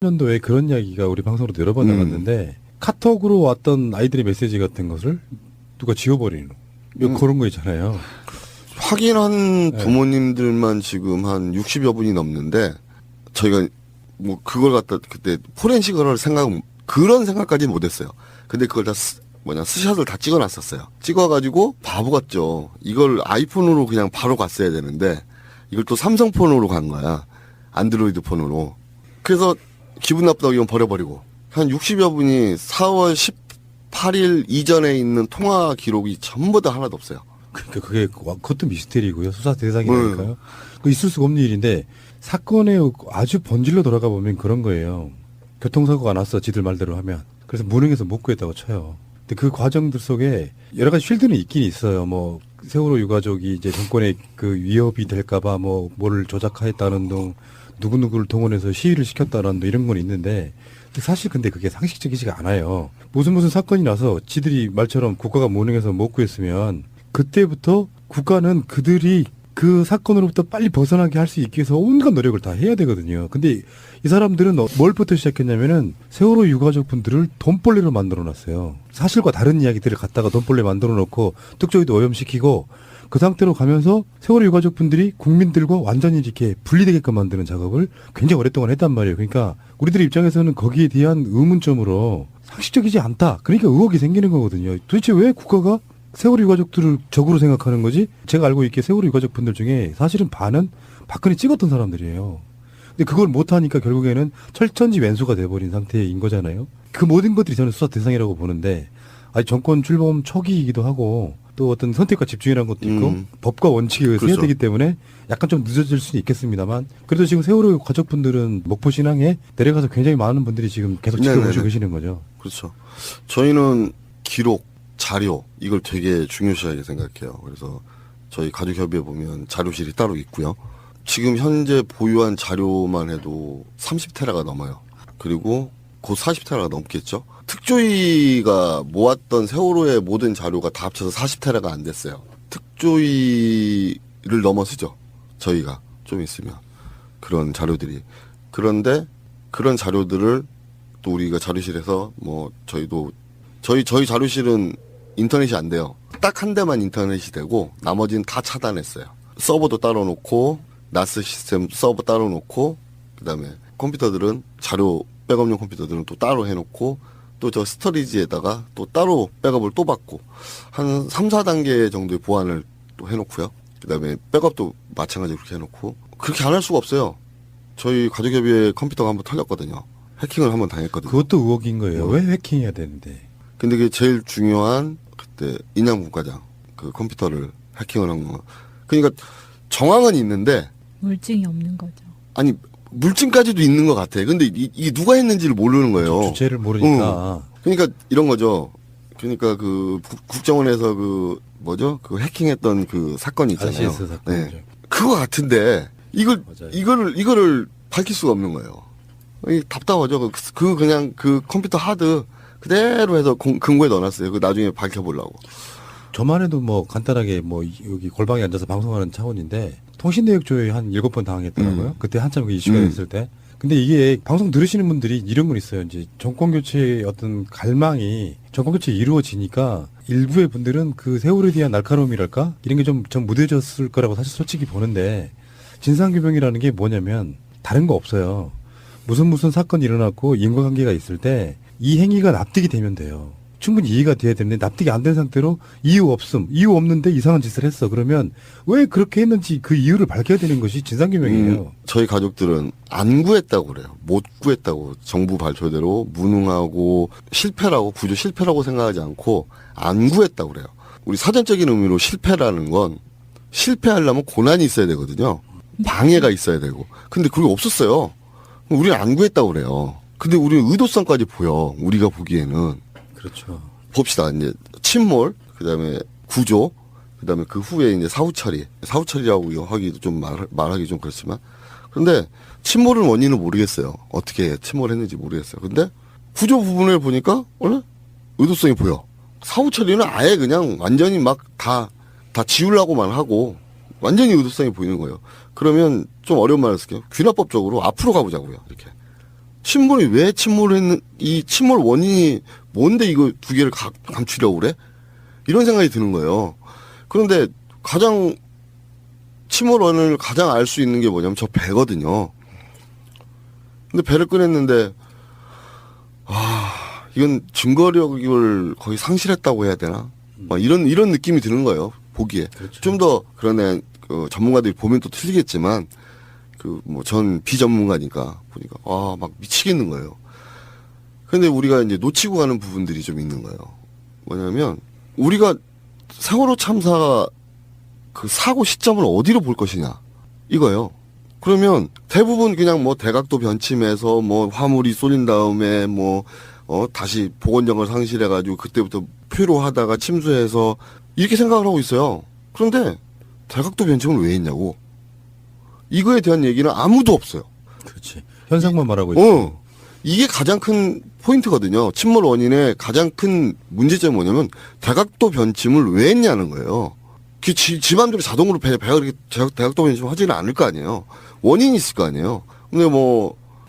년도에 그런 이야기가 우리 방송으로 여러 번 나갔는데 카톡으로 왔던 아이들의 메시지 같은 것을 누가 지워버리는 그런 거 있잖아요. 확인한 부모님들만 지금 한 60여 분이 넘는데 저희가 뭐 그걸 갖다 그때 포렌식을 그런 생각까지는 못했어요. 근데 그걸 다 스샷을 다 찍어놨었어요. 찍어가지고 바보 같죠. 이걸 아이폰으로 그냥 바로 갔어야 되는데 이걸 또 삼성폰으로 간 거야. 안드로이드 폰으로. 그래서 기분 나쁘다고 이건 버려버리고 한 60여 분이 4월 18일 이전에 있는 통화 기록이 전부 다 하나도 없어요. 그러니까 그것도 미스테리고요. 수사 대상이니까요. 그 있을 수가 없는 일인데 사건에 아주 본질로 돌아가 보면 그런 거예요. 교통사고가 났어. 지들 말대로 하면. 그래서 무능해서 못 구했다고 쳐요. 근데 그 과정들 속에 여러 가지 쉴드는 있긴 있어요. 뭐 세월호 유가족이 이제 정권의 그 위협이 될까봐 뭐를 조작하였다는 등 누구누구를 동원해서 시위를 시켰다는 등 이런 건 있는데 사실 근데 그게 상식적이지가 않아요. 무슨 사건이 나서 지들이 말처럼 국가가 무능해서 못 구했으면 그때부터 국가는 그들이 그 사건으로부터 빨리 벗어나게 할 수 있기 위해서 온갖 노력을 다 해야 되거든요. 근데 이 사람들은 뭘부터 시작했냐면은 세월호 유가족 분들을 돈벌레로 만들어 놨어요. 사실과 다른 이야기들을 갖다가 돈벌레 만들어 놓고 특조위도 오염시키고 그 상태로 가면서 세월호 유가족 분들이 국민들과 완전히 이렇게 분리되게끔 만드는 작업을 굉장히 오랫동안 했단 말이에요. 그러니까 우리들 입장에서는 거기에 대한 의문점으로 상식적이지 않다. 그러니까 의혹이 생기는 거거든요. 도대체 왜 국가가 세월호 유가족들을 적으로 생각하는 거지? 제가 알고 있기에 세월호 유가족 분들 중에 사실은 반은 박근혜 찍었던 사람들이에요. 근데 그걸 못하니까 결국에는 철천지 왼수가 돼버린 상태인 거잖아요. 그 모든 것들이 저는 수사 대상이라고 보는데 아직 정권 출범 초기이기도 하고 또 어떤 선택과 집중이라는 것도 있고 법과 원칙에 의해서 그렇죠. 해야 되기 때문에 약간 좀 늦어질 수는 있겠습니다만 그래도 지금 세월호 가족분들은 목포신항에 내려가서 굉장히 많은 분들이 지금 계속 지켜보시고 계시는 거죠. 그렇죠. 저희는 기록, 자료 이걸 되게 중요시하게 생각해요. 그래서 저희 가족협의회 보면 자료실이 따로 있고요. 지금 현재 보유한 자료만 해도 30테라가 넘어요. 그리고 곧 40테라가 넘겠죠. 특조위가 모았던 세월호의 모든 자료가 다 합쳐서 40테라가 안 됐어요. 특조위를 넘어서죠. 저희가 좀 있으면 그런 자료들이. 그런데 그런 자료들을 또 우리가 자료실에서 저희 자료실은 인터넷이 안 돼요. 딱 한 대만 인터넷이 되고 나머지는 다 차단했어요. 서버도 따로 놓고 나스 시스템 서버 따로 놓고 그다음에 컴퓨터들은 자료 백업용 컴퓨터들은 또 따로 해놓고 또 저 스토리지에다가 또 따로 백업을 또 받고 한 3, 4단계 정도의 보안을 또 해놓고요. 그다음에 백업도 마찬가지로 그렇게 해놓고 그렇게 안 할 수가 없어요. 저희 가족협의회 컴퓨터가 한번 털렸거든요. 해킹을 한번 당했거든요. 그것도 의혹인 거예요. 왜 해킹해야 되는데? 근데 그게 제일 중요한 그때 인양국가장 그 컴퓨터를 해킹을 한 거. 그러니까 정황은 있는데 물증이 없는 거죠. 아니 물증까지도 있는 것 같아. 근데 이게 누가 했는지를 모르는 거예요. 주체를 모르니까. 그러니까 이런 거죠. 그러니까 그 국정원에서 그 해킹했던 그 사건이 있잖아요. RCS 사건이죠. 네. 그거 같은데 이거를 밝힐 수가 없는 거예요. 답답하죠. 그냥 그 컴퓨터 하드 그대로 해서 금고에 넣어놨어요. 그 나중에 밝혀보려고. 저만 해도 간단하게 여기 골방에 앉아서 방송하는 차원인데 통신내역 조회 한 7번 당하겠더라고요. 그때 한참 그 이슈가 됐을 때. 근데 이게 방송 들으시는 분들이 이런 건 있어요. 이제 정권교체의 어떤 갈망이 정권교체 이루어지니까 일부의 분들은 그 세월에 대한 날카로움이랄까? 이런 게 좀 무뎌졌을 거라고 사실 솔직히 보는데 진상규명이라는 게 뭐냐면 다른 거 없어요. 무슨 사건이 일어났고 인과관계가 있을 때 이 행위가 납득이 되면 돼요. 충분히 이해가 돼야 되는데 납득이 안 된 상태로 이유 없는데 이상한 짓을 했어. 그러면 왜 그렇게 했는지 그 이유를 밝혀야 되는 것이 진상규명이에요. 저희 가족들은 안 구했다고 그래요. 못 구했다고 정부 발표대로 무능하고 구조 실패라고 생각하지 않고 안 구했다고 그래요. 우리 사전적인 의미로 실패라는 건 실패하려면 고난이 있어야 되거든요. 방해가 있어야 되고. 근데 그게 없었어요. 우리는 안 구했다고 그래요. 근데 우리는 의도성까지 보여. 우리가 보기에는. 그렇죠. 봅시다. 이제 침몰, 그다음에 구조, 그다음에 그 후에 이제 사후 처리라고 하기도 좀 말하기 좀 그렇지만, 그런데 침몰은 원인을 모르겠어요. 어떻게 침몰했는지 모르겠어요. 근데 구조 부분을 보니까 원래 의도성이 보여. 사후 처리는 아예 그냥 완전히 막 다 지우려고만 하고 완전히 의도성이 보이는 거예요. 그러면 좀 어려운 말을 쓸게요. 귀납법적으로 앞으로 가보자고요. 이렇게 침몰이 왜 침몰했는, 이 침몰 원인이 뭔데 이거 두 개를 감추려고 그래? 이런 생각이 드는 거예요. 그런데 가장, 침몰 원인을 가장 알 수 있는 게 뭐냐면 저 배거든요. 근데 배를 꺼냈는데, 이건 증거력을 거의 상실했다고 해야 되나? 막 이런 느낌이 드는 거예요. 보기에. 그렇죠. 좀 더, 그러네, 전문가들이 보면 또 틀리겠지만, 전 비전문가니까 보니까, 막 미치겠는 거예요. 근데 우리가 이제 놓치고 가는 부분들이 좀 있는 거예요. 뭐냐면, 우리가 세월호 참사 그 사고 시점을 어디로 볼 것이냐. 이거예요. 그러면 대부분 그냥 대각도 변침해서 화물이 쏠린 다음에 다시 복원력을 상실해가지고 그때부터 표류하다가 침수해서 이렇게 생각을 하고 있어요. 그런데 대각도 변침을 왜 했냐고. 이거에 대한 얘기는 아무도 없어요. 그렇지. 현상만 말하고 있어. 이게 가장 큰 포인트거든요. 침몰 원인의 가장 큰 문제점이 뭐냐면 대각도 변침을 왜 했냐는 거예요. 집안대로 자동으로 배가 이렇게 대각도 변침을 하지는 않을 거 아니에요. 원인이 있을 거 아니에요. 근데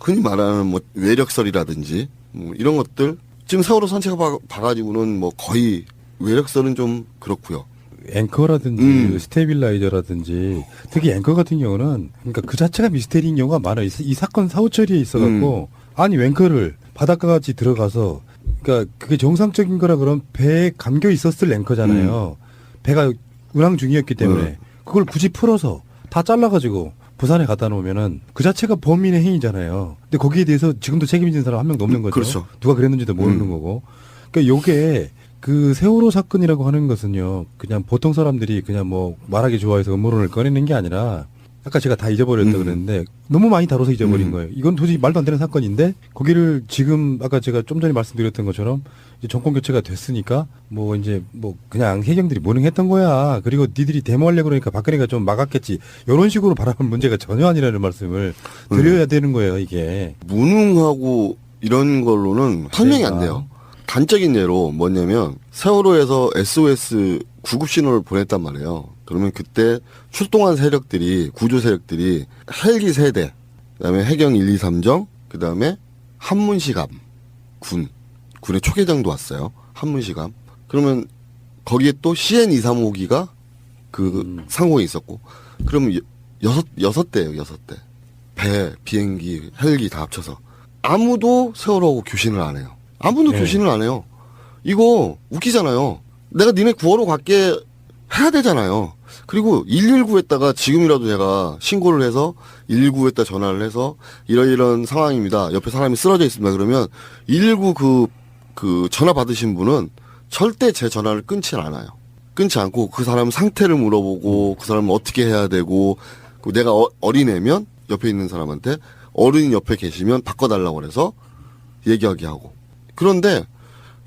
흔히 말하는 외력설이라든지 이런 것들 지금 세월호 선체가 봐가지고는 거의 외력설은 좀 그렇고요. 앵커라든지 스테빌라이저라든지 특히 앵커 같은 경우는 그러니까 그 자체가 미스테리인 경우가 많아요. 이 사건 사후 처리에 있어갖고 아니 앵커를 바닷가같이 들어가서 그러니까 그게 정상적인 거라 그러면 배에 감겨 있었을 앵커잖아요. 배가 운항 중이었기 때문에 그걸 굳이 풀어서 다 잘라가지고 부산에 갖다 놓으면은 그 자체가 범인의 행위잖아요. 근데 거기에 대해서 지금도 책임진 사람 한 명도 없는 거죠. 그렇죠. 누가 그랬는지도 모르는 거고. 그러니까 요게 그 세월호 사건이라고 하는 것은요, 그냥 보통 사람들이 그냥 말하기 좋아해서 음모론을 꺼내는 게 아니라, 아까 제가 다 잊어버렸다 그랬는데, 너무 많이 다뤄서 잊어버린 거예요. 이건 도저히 말도 안 되는 사건인데, 거기를 지금, 아까 제가 좀 전에 말씀드렸던 것처럼, 이제 정권 교체가 됐으니까, 그냥 해경들이 무능했던 거야. 그리고 니들이 데모하려고 그러니까 박근혜가 좀 막았겠지. 이런 식으로 바라볼 문제가 전혀 아니라는 말씀을 드려야 되는 거예요, 이게. 무능하고 이런 걸로는 설명이 안 돼요. 단적인 예로 뭐냐면 세월호에서 SOS 구급 신호를 보냈단 말이에요. 그러면 그때 출동한 세력들이 구조 세력들이 헬기 3대, 그다음에 해경 1, 2, 3정, 그다음에 한문시감 군의 초계장도 왔어요. 한문시감. 그러면 거기에 또 CN 235기가 그 상공에 있었고, 그러면 여섯 대예요. 6대. 배, 비행기, 헬기 다 합쳐서 아무도 세월호하고 교신을 안 해요. 아무도 교신을 안 해요. 이거 웃기잖아요. 내가 니네 구하러 갈게 해야 되잖아요. 그리고 119에다가 지금이라도 제가 신고를 해서 119에다 전화를 해서 이런 상황입니다. 옆에 사람이 쓰러져 있습니다. 그러면 119 그 전화 받으신 분은 절대 제 전화를 끊지 않아요. 끊지 않고 그 사람 상태를 물어보고 그 사람은 어떻게 해야 되고, 내가 어린애면 옆에 있는 사람한테 어른이 옆에 계시면 바꿔달라고 그래서 얘기하게 하고. 그런데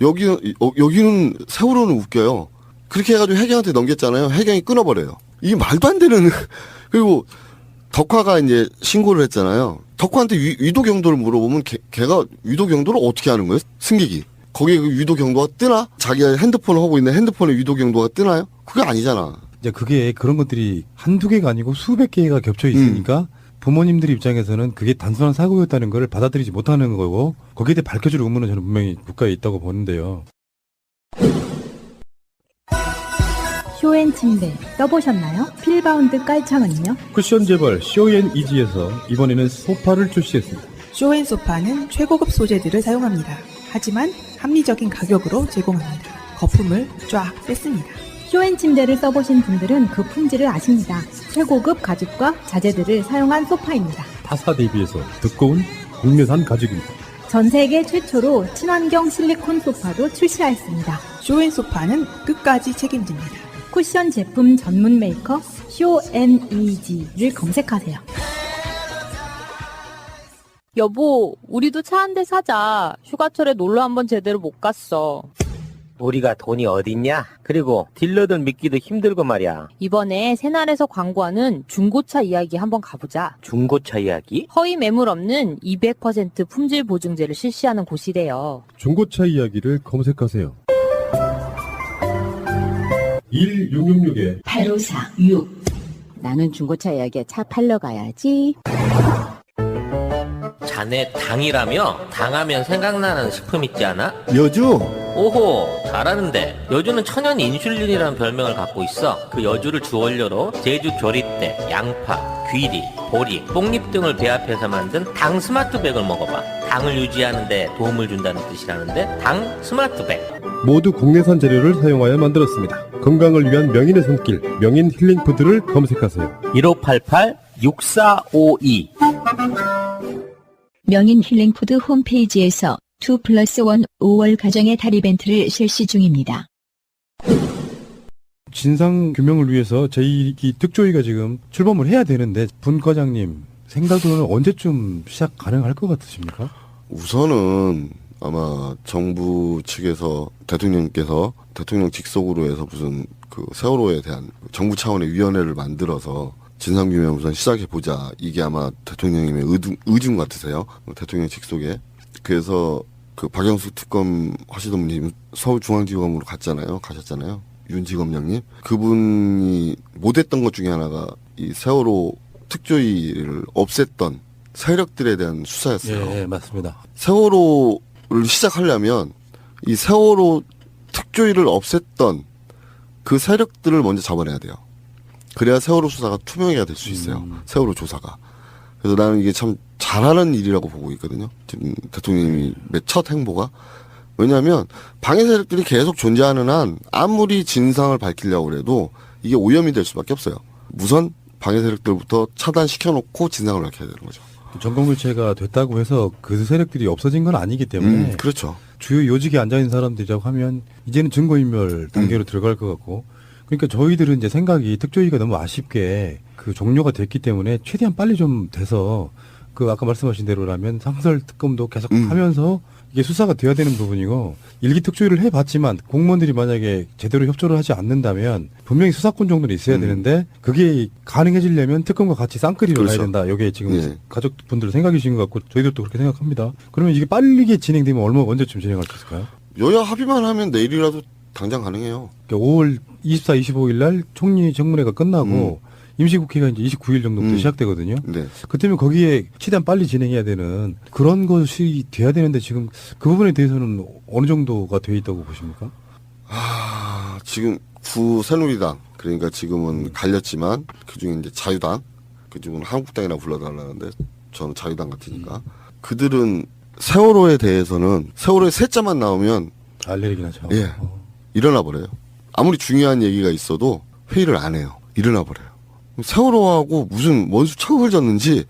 여기는 세월호는 웃겨요. 그렇게 해가지고 해경한테 넘겼잖아요. 해경이 끊어버려요. 이게 말도 안 되는. 그리고 덕화가 이제 신고를 했잖아요. 덕화한테 위도 경도를 물어보면 걔가 위도 경도를 어떻게 하는 거예요? 승객이. 거기에 그 위도 경도가 뜨나? 자기가 핸드폰을 하고 있는 핸드폰에 위도 경도가 뜨나요? 그게 아니잖아. 이제 그게 그런 것들이 한두 개가 아니고 수백 개가 겹쳐 있으니까 부모님들 입장에서는 그게 단순한 사고였다는 걸 받아들이지 못하는 거고, 거기에 대해 밝혀줄 의무는 저는 분명히 국가에 있다고 보는데요. 쇼앤 침대 써보셨나요? 필바운드 깔창은요? 쿠션 재벌 쇼앤이지에서 이번에는 소파를 출시했습니다. 쇼앤소파는 최고급 소재들을 사용합니다. 하지만 합리적인 가격으로 제공합니다. 거품을 쫙 뺐습니다. 쇼앤 침대를 써보신 분들은 그 품질을 아십니다. 최고급 가죽과 자재들을 사용한 소파입니다. 타사 대비해서 두꺼운 국내산 가죽입니다. 전 세계 최초로 친환경 실리콘 소파도 출시하였습니다. 쇼앤소파는 끝까지 책임집니다. 쿠션 제품 전문 메이커 쇼앤이지를 검색하세요. 여보, 우리도 차 한 대 사자. 휴가철에 놀러 한번 제대로 못 갔어. 우리가 돈이 어딨냐? 그리고 딜러들 믿기도 힘들고 말이야. 이번에 새날에서 광고하는 중고차 이야기 한번 가보자. 중고차 이야기? 허위 매물 없는 200% 품질 보증제를 실시하는 곳이래요. 중고차 이야기를 검색하세요. 1666에 8546. 나는 중고차 이야기에 차 팔러 가야지. 간에 당이라며? 당하면 생각나는 식품 있지 않아? 여주? 오호, 잘하는데. 여주는 천연 인슐린이라는 별명을 갖고 있어. 그 여주를 주원료로 제주 조리대, 양파, 귀리, 보리, 뽕잎 등을 배합해서 만든 당 스마트백을 먹어봐. 당을 유지하는데 도움을 준다는 뜻이라는데 당 스마트백. 모두 국내산 재료를 사용하여 만들었습니다. 건강을 위한 명인의 손길, 명인 힐링푸드를 검색하세요. 1588-6452. 명인 힐링푸드 홈페이지에서 2+1 5월 가정의 달 이벤트를 실시 중입니다. 진상 규명을 위해서 제2기 특조위가 지금 출범을 해야 되는데 분 과장님 생각으로는 언제쯤 시작 가능할 것 같으십니까? 우선은 아마 정부 측에서 대통령께서 대통령 직속으로 해서 무슨 그 세월호에 대한 정부 차원의 위원회를 만들어서 진상규명 우선 시작해보자. 이게 아마 대통령님의 의중 같으세요. 대통령 직속에. 그래서 그 박영수 특검 하시던 분이 서울중앙지검으로 가셨잖아요. 윤지검장님. 그분이 못했던 것 중에 하나가 이 세월호 특조위를 없앴던 세력들에 대한 수사였어요. 예, 맞습니다. 세월호를 시작하려면 이 세월호 특조위를 없앴던 그 세력들을 먼저 잡아내야 돼요. 그래야 세월호 수사가 투명해야 될 수 있어요. 세월호 조사가. 그래서 나는 이게 참 잘하는 일이라고 보고 있거든요. 지금 대통령님이 첫 행보가. 왜냐하면 방해 세력들이 계속 존재하는 한 아무리 진상을 밝히려고 해도 이게 오염이 될 수밖에 없어요. 우선 방해 세력들부터 차단시켜놓고 진상을 밝혀야 되는 거죠. 전공일체가 됐다고 해서 그 세력들이 없어진 건 아니기 때문에 그렇죠. 주요 요직에 앉아있는 사람들이라고 하면 이제는 증거인멸 단계로 들어갈 것 같고 그러니까 저희들은 이제 생각이 특조위가 너무 아쉽게 그 종료가 됐기 때문에 최대한 빨리 좀 돼서 그 아까 말씀하신 대로라면 상설 특검도 계속 하면서 이게 수사가 돼야 되는 부분이고 일기 특조위를 해봤지만 공무원들이 만약에 제대로 협조를 하지 않는다면 분명히 수사권 정도는 있어야 되는데 그게 가능해지려면 특검과 같이 쌍끌이로 그렇죠. 가야 된다. 이게 지금 예. 가족분들 생각이신 것 같고 저희들도 그렇게 생각합니다. 그러면 이게 빠르게 진행되면 언제쯤 진행할 수 있을까요? 여야 합의만 하면 내일이라도 당장 가능해요. 그러니까 5월 24, 25일 날 총리 정문회가 끝나고 임시국회가 이제 29일 정도부터 시작되거든요. 네. 그때면 거기에 최대한 빨리 진행해야 되는 그런 것이 돼야 되는데 지금 그 부분에 대해서는 어느 정도가 돼 있다고 보십니까? 지금 새누리당 그러니까 지금은 갈렸지만 그중에 이제 자유당 그중은 한국당이라 불러달라는데 저는 자유당 같으니까 그들은 세월호에 대해서는 세월호에 셋자만 나오면 알레르기 나죠. 예 일어나 버려요. 아무리 중요한 얘기가 있어도 회의를 안 해요. 일어나 버려요. 세월호하고 무슨 원수 척을 졌는지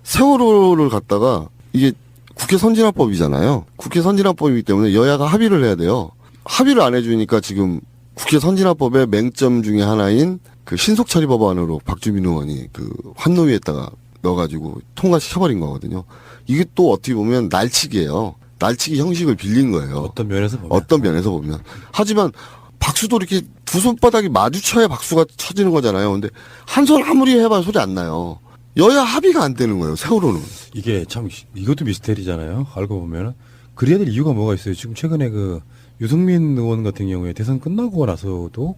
세월호를 갖다가 이게 국회 선진화법이잖아요. 국회 선진화법이기 때문에 여야가 합의를 해야 돼요. 합의를 안 해주니까 지금 국회 선진화법의 맹점 중에 하나인 그 신속처리 법안으로 박주민 의원이 그 환노위에다가 넣어가지고 통과시켜버린 거거든요. 이게 또 어떻게 보면 날치기예요. 날치기 형식을 빌린 거예요. 어떤 면에서 보면. 하지만 박수도 이렇게 두 손바닥이 마주쳐야 박수가 쳐지는 거잖아요. 근데 한 손 아무리 해봐야 소리 안 나요. 여야 합의가 안 되는 거예요. 세월호는. 이게 참 이것도 미스테리잖아요. 알고 보면은 그래야 될 이유가 뭐가 있어요. 지금 최근에 그 유승민 의원 같은 경우에 대선 끝나고 나서도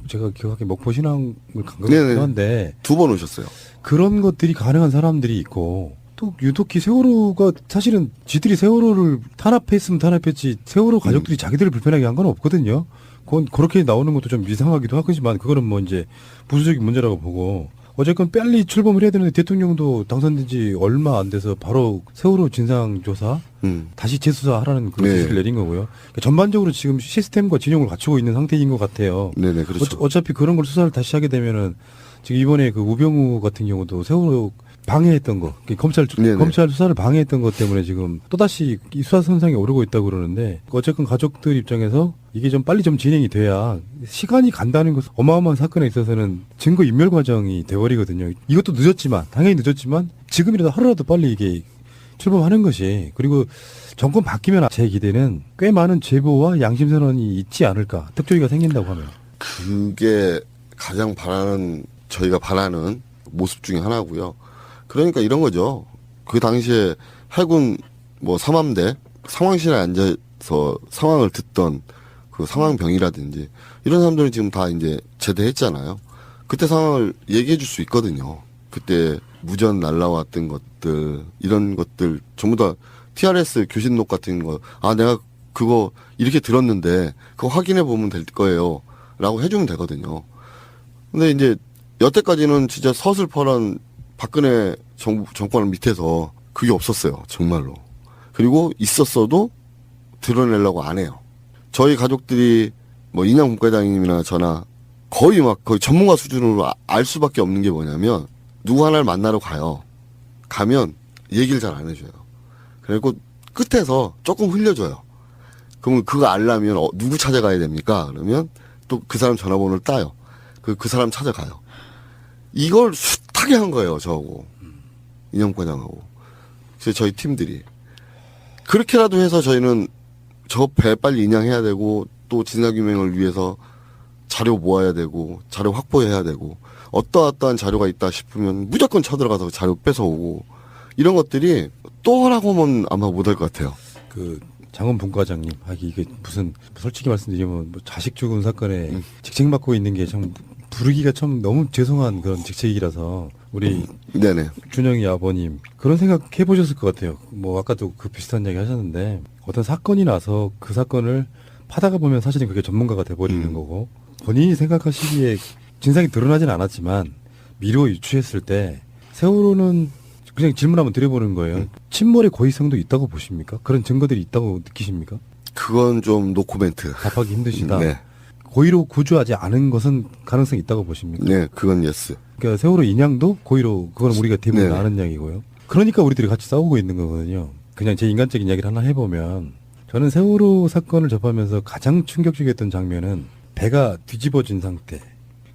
제가 기억하기에 목포신앙을 간 것 같기도 한데 2번 오셨어요. 그런 것들이 가능한 사람들이 있고 또 유독히 세월호가 사실은 지들이 세월호를 탄압했으면 탄압했지 세월호 가족들이 자기들을 불편하게 한 건 없거든요. 그건 그렇게 나오는 것도 좀 이상하기도 하지만 그거는 뭐 이제 부수적인 문제라고 보고 어쨌건 빨리 출범을 해야 되는데 대통령도 당선된 지 얼마 안 돼서 바로 세월호 진상조사 다시 재수사하라는 그런 지시를 내린 거고요. 그러니까 전반적으로 지금 시스템과 진영을 갖추고 있는 상태인 것 같아요. 네네 그렇죠. 어차피 그런 걸 수사를 다시 하게 되면은 지금 이번에 그 우병우 같은 경우도 세월호 방해했던 거, 검찰 수사를 방해했던 것 때문에 지금 또다시 이 수사 선상에 오르고 있다고 그러는데 어쨌건 가족들 입장에서 이게 좀 빨리 좀 진행이 돼야 시간이 간다는 것 어마어마한 사건에 있어서는 증거 인멸 과정이 돼버리거든요. 이것도 당연히 늦었지만 지금이라도 하루라도 빨리 이게 출범하는 것이 그리고 정권 바뀌면 제 기대는 꽤 많은 제보와 양심 선언이 있지 않을까 특조위가 생긴다고 하면 그게 가장 저희가 바라는 모습 중에 하나고요. 그러니까 이런 거죠. 그 당시에 해군 삼함대 상황실에 앉아서 상황을 듣던 그 상황병이라든지 이런 사람들은 지금 다 이제 제대했잖아요. 그때 상황을 얘기해 줄 수 있거든요. 그때 무전 날라왔던 것들 이런 것들 전부 다 TRS 교신록 같은 거 내가 그거 이렇게 들었는데 그거 확인해 보면 될 거예요 라고 해주면 되거든요. 근데 이제 여태까지는 진짜 서슬퍼런 박근혜 정권 밑에서 그게 없었어요. 정말로. 그리고 있었어도 드러내려고 안 해요. 저희 가족들이 뭐 인양 국회의장님이나 저나 거의 전문가 수준으로 알 수밖에 없는 게 뭐냐면 누구 하나를 만나러 가요. 가면 얘기를 잘 안 해줘요. 그리고 끝에서 조금 흘려줘요. 그러면 그거 알려면 누구 찾아가야 됩니까? 그러면 또 그 사람 전화번호를 따요. 그 사람 찾아가요. 이걸 숱하게 한 거예요. 저하고 인양 국회의장하고. 그래서 저희 팀들이 그렇게라도 해서 저희는 저 배 빨리 인양해야 되고 또 진상규명을 위해서 자료 모아야 되고 자료 확보해야 되고 어떠한 자료가 있다 싶으면 무조건 쳐들어가서 자료 뺏어오고 이런 것들이 또 하라고 하면 아마 못할 것 같아요. 그 장원 분과장님, 이게 무슨 솔직히 말씀드리면 뭐 자식 죽은 사건에 직책받고 있는 게 참 부르기가 참 너무 죄송한 그런 직책이라서 우리 네네. 준영이 아버님 그런 생각 해보셨을 것 같아요. 뭐 아까도 그 비슷한 이야기 하셨는데 어떤 사건이 나서 그 사건을 파다가 보면 사실은 그게 전문가가 돼버리는 거고 본인이 생각하시기에 진상이 드러나진 않았지만 미루어 유추했을 때 세월호는 그냥 질문 한번 드려보는 거예요. 침몰의 고의성도 있다고 보십니까? 그런 증거들이 있다고 느끼십니까? 그건 좀 노코멘트. 답하기 힘드시다. 네. 고의로 구조하지 않은 것은 가능성이 있다고 보십니까? 네, 그건 예스. 그러니까 세월호 인양도 고의로 그건 우리가 대부분 네. 아는 이야기고요. 그러니까 우리들이 같이 싸우고 있는 거거든요. 그냥 제 인간적인 이야기를 하나 해보면 저는 세월호 사건을 접하면서 가장 충격적이었던 장면은 배가 뒤집어진 상태